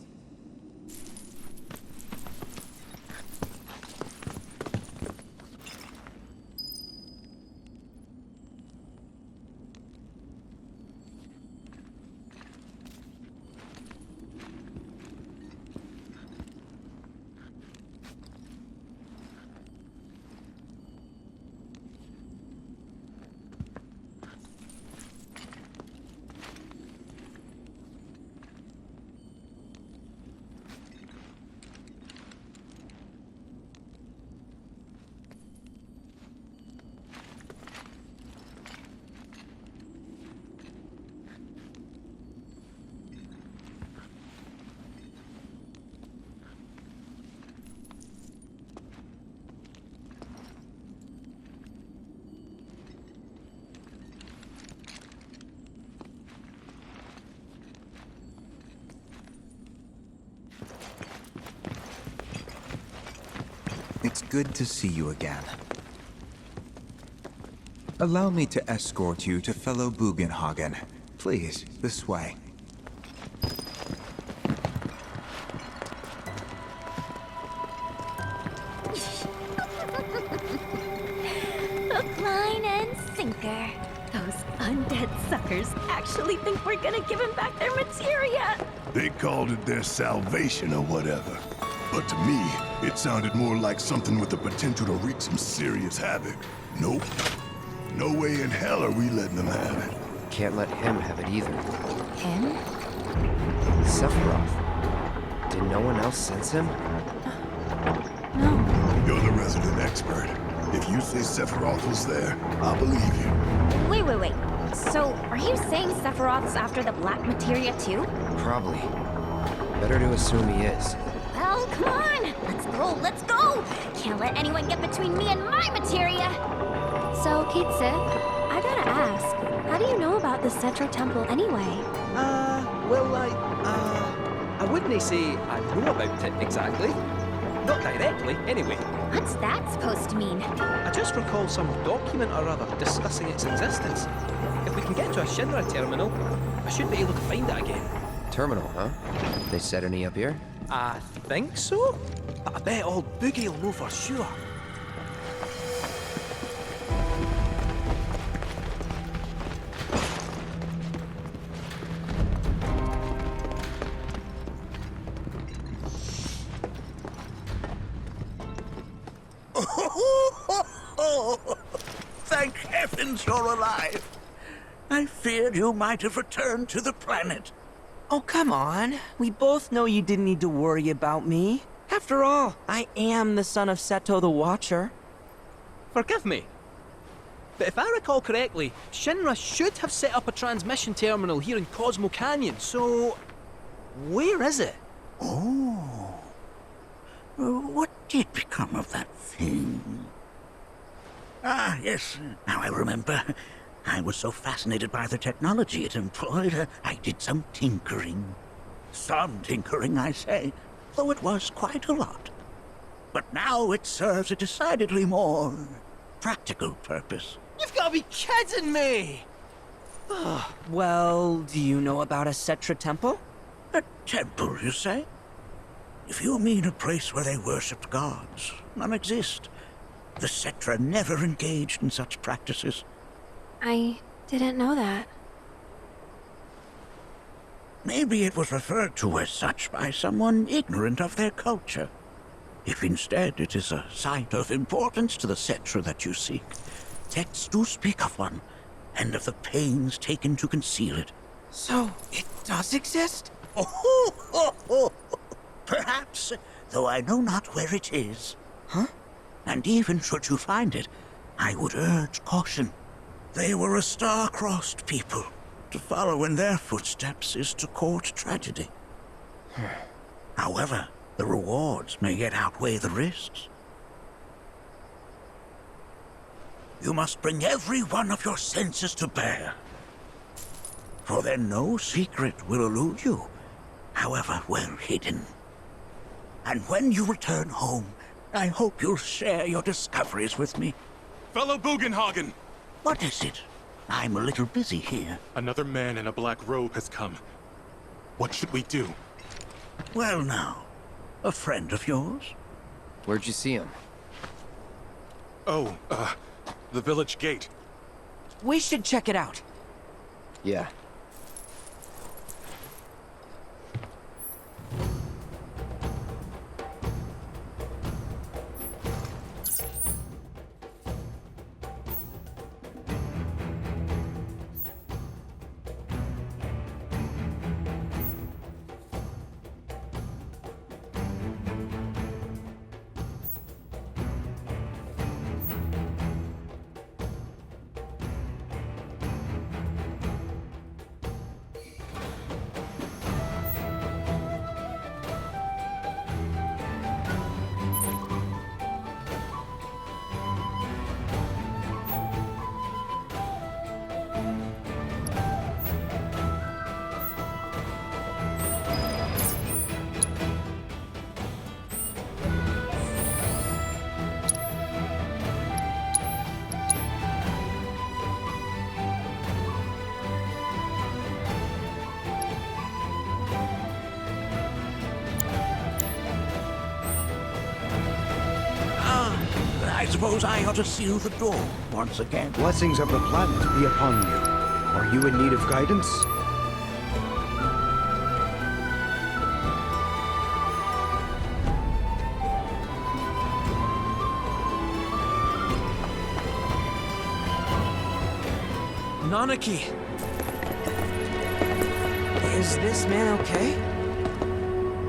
It's good to see you again. Allow me to escort you to fellow Bugenhagen. Please, this way.
Hook, line, and sinker. Those undead suckers actually think we're gonna give them back their materia.
They called it their salvation or whatever. But to me, it sounded more like something with the potential to wreak some serious havoc. Nope. No way in hell are we letting them have it.
Can't let him have it either.
Him?
Sephiroth. Did no one else sense him?
No.
You're the resident expert. If you say Sephiroth was there, I'll believe you.
Wait. So, are you saying Sephiroth's after the black materia too?
Probably. Better to assume he is.
Well,
Come on! Let's go! Can't let anyone get between me and my materia!
So, Kitse, I gotta ask, how do you know about the Cetra Temple anyway?
Well, I wouldn't say I know about it exactly. Not directly, anyway.
What's that supposed to mean?
I just recall some document or other discussing its existence. If we can get to a Shinra terminal, I should be able to find it again.
Terminal, huh? They set any up here?
I think so? But I bet old Boogie will know for sure.
Thank heavens you're alive. I feared you might have returned to the planet.
Oh, come on. We both know you didn't need to worry about me. After all, I am the son of Seto the Watcher.
Forgive me. But if I recall correctly, Shinra should have set up a transmission terminal here in Cosmo Canyon, so... where is it?
Oh. What did become of that thing? Ah, yes, now I remember. I was so fascinated by the technology it employed, I did some tinkering. Some tinkering, I say, though it was quite a lot. But now it serves a decidedly more practical purpose.
You've got to be kidding me!
Well, do you know about a Cetra Temple?
A temple, you say? If you mean a place where they worshipped gods, none exist. The Cetra never engaged in such practices.
I didn't know that.
Maybe it was referred to as such by someone ignorant of their culture. If instead it is a site of importance to the Cetra that you seek, texts do speak of one, and of the pains taken to conceal it.
So, it does exist?
Oh, perhaps, though I know not where it is.
Huh?
And even should you find it, I would urge caution. They were a star-crossed people. To follow in their footsteps is to court tragedy. However, the rewards may yet outweigh the risks. You must bring every one of your senses to bear. For then no secret will elude you, however well hidden. And when you return home, I hope you'll share your discoveries with me.
Fellow Bugenhagen!
What is it? I'm a little busy here.
Another man in a black robe has come. What should we do?
Well now, a friend of yours?
Where'd you see him?
Oh, the village gate.
We should check it out.
Yeah.
I suppose I ought to seal the door once again.
Blessings of the planet be upon you. Are you in need of guidance?
Nanaki! Is this man okay?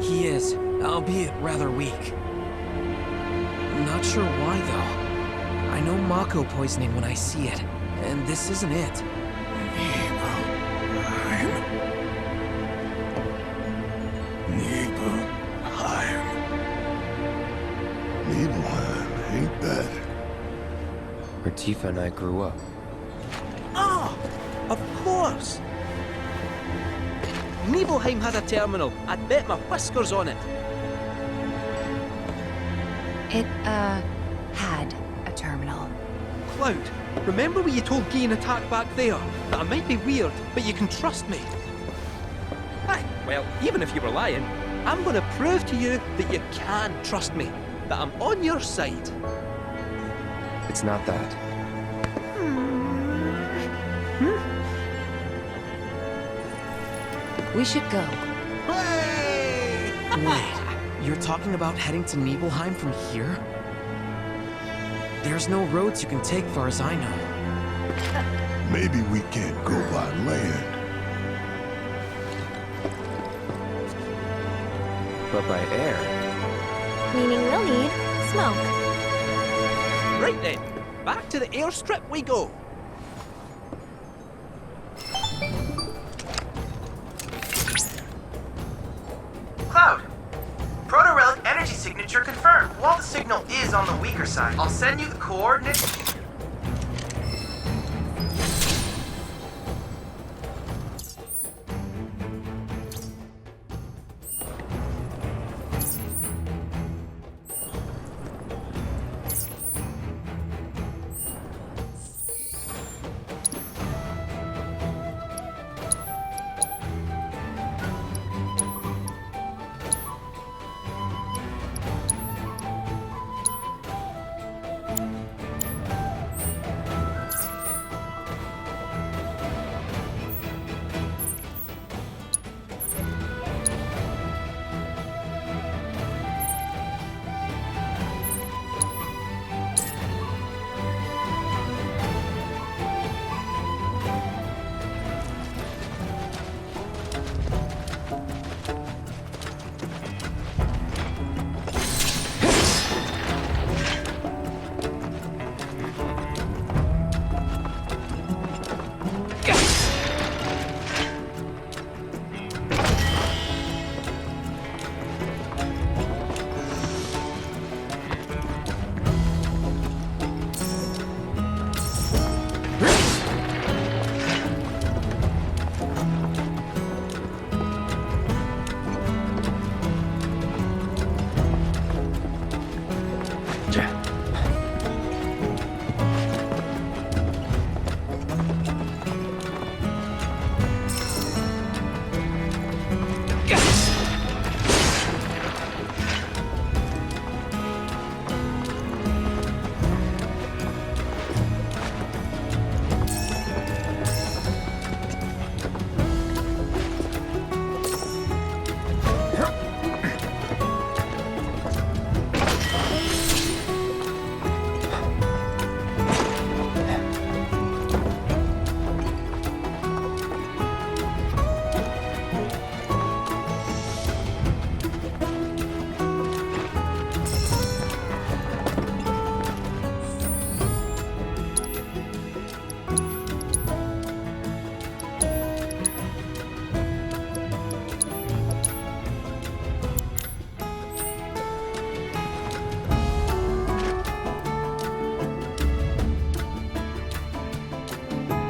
He is, albeit rather weak. Not sure why, though. I know Mako poisoning when I see it, and this isn't it.
Nibelheim, ain't that?
Where Tifa and I grew up.
Ah, of course. Nibelheim has a terminal. I'd bet my whiskers on it.
It, had a terminal.
Cloud, remember when you told Gian attack back there? That I might be weird, but you can trust me. Aye, well, even if you were lying, I'm gonna prove to you that you can trust me. That I'm on your side.
It's not that.
We should go.
Wait, you're talking about heading to Nibelheim from here? There's no roads you can take far as I know.
Maybe we can't go by land.
But by air.
Meaning we'll need smoke.
Right then, back to the airstrip we go.
Cloud! Proto-relic energy signature confirmed. While the signal is on the weaker side, I'll send you the coordinates.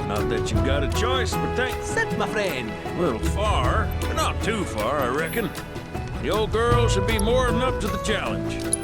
Not that you've got a choice, but thanks.
Sit, my friend.
A little far, but not too far, I reckon. The old girl should be more than up to the challenge.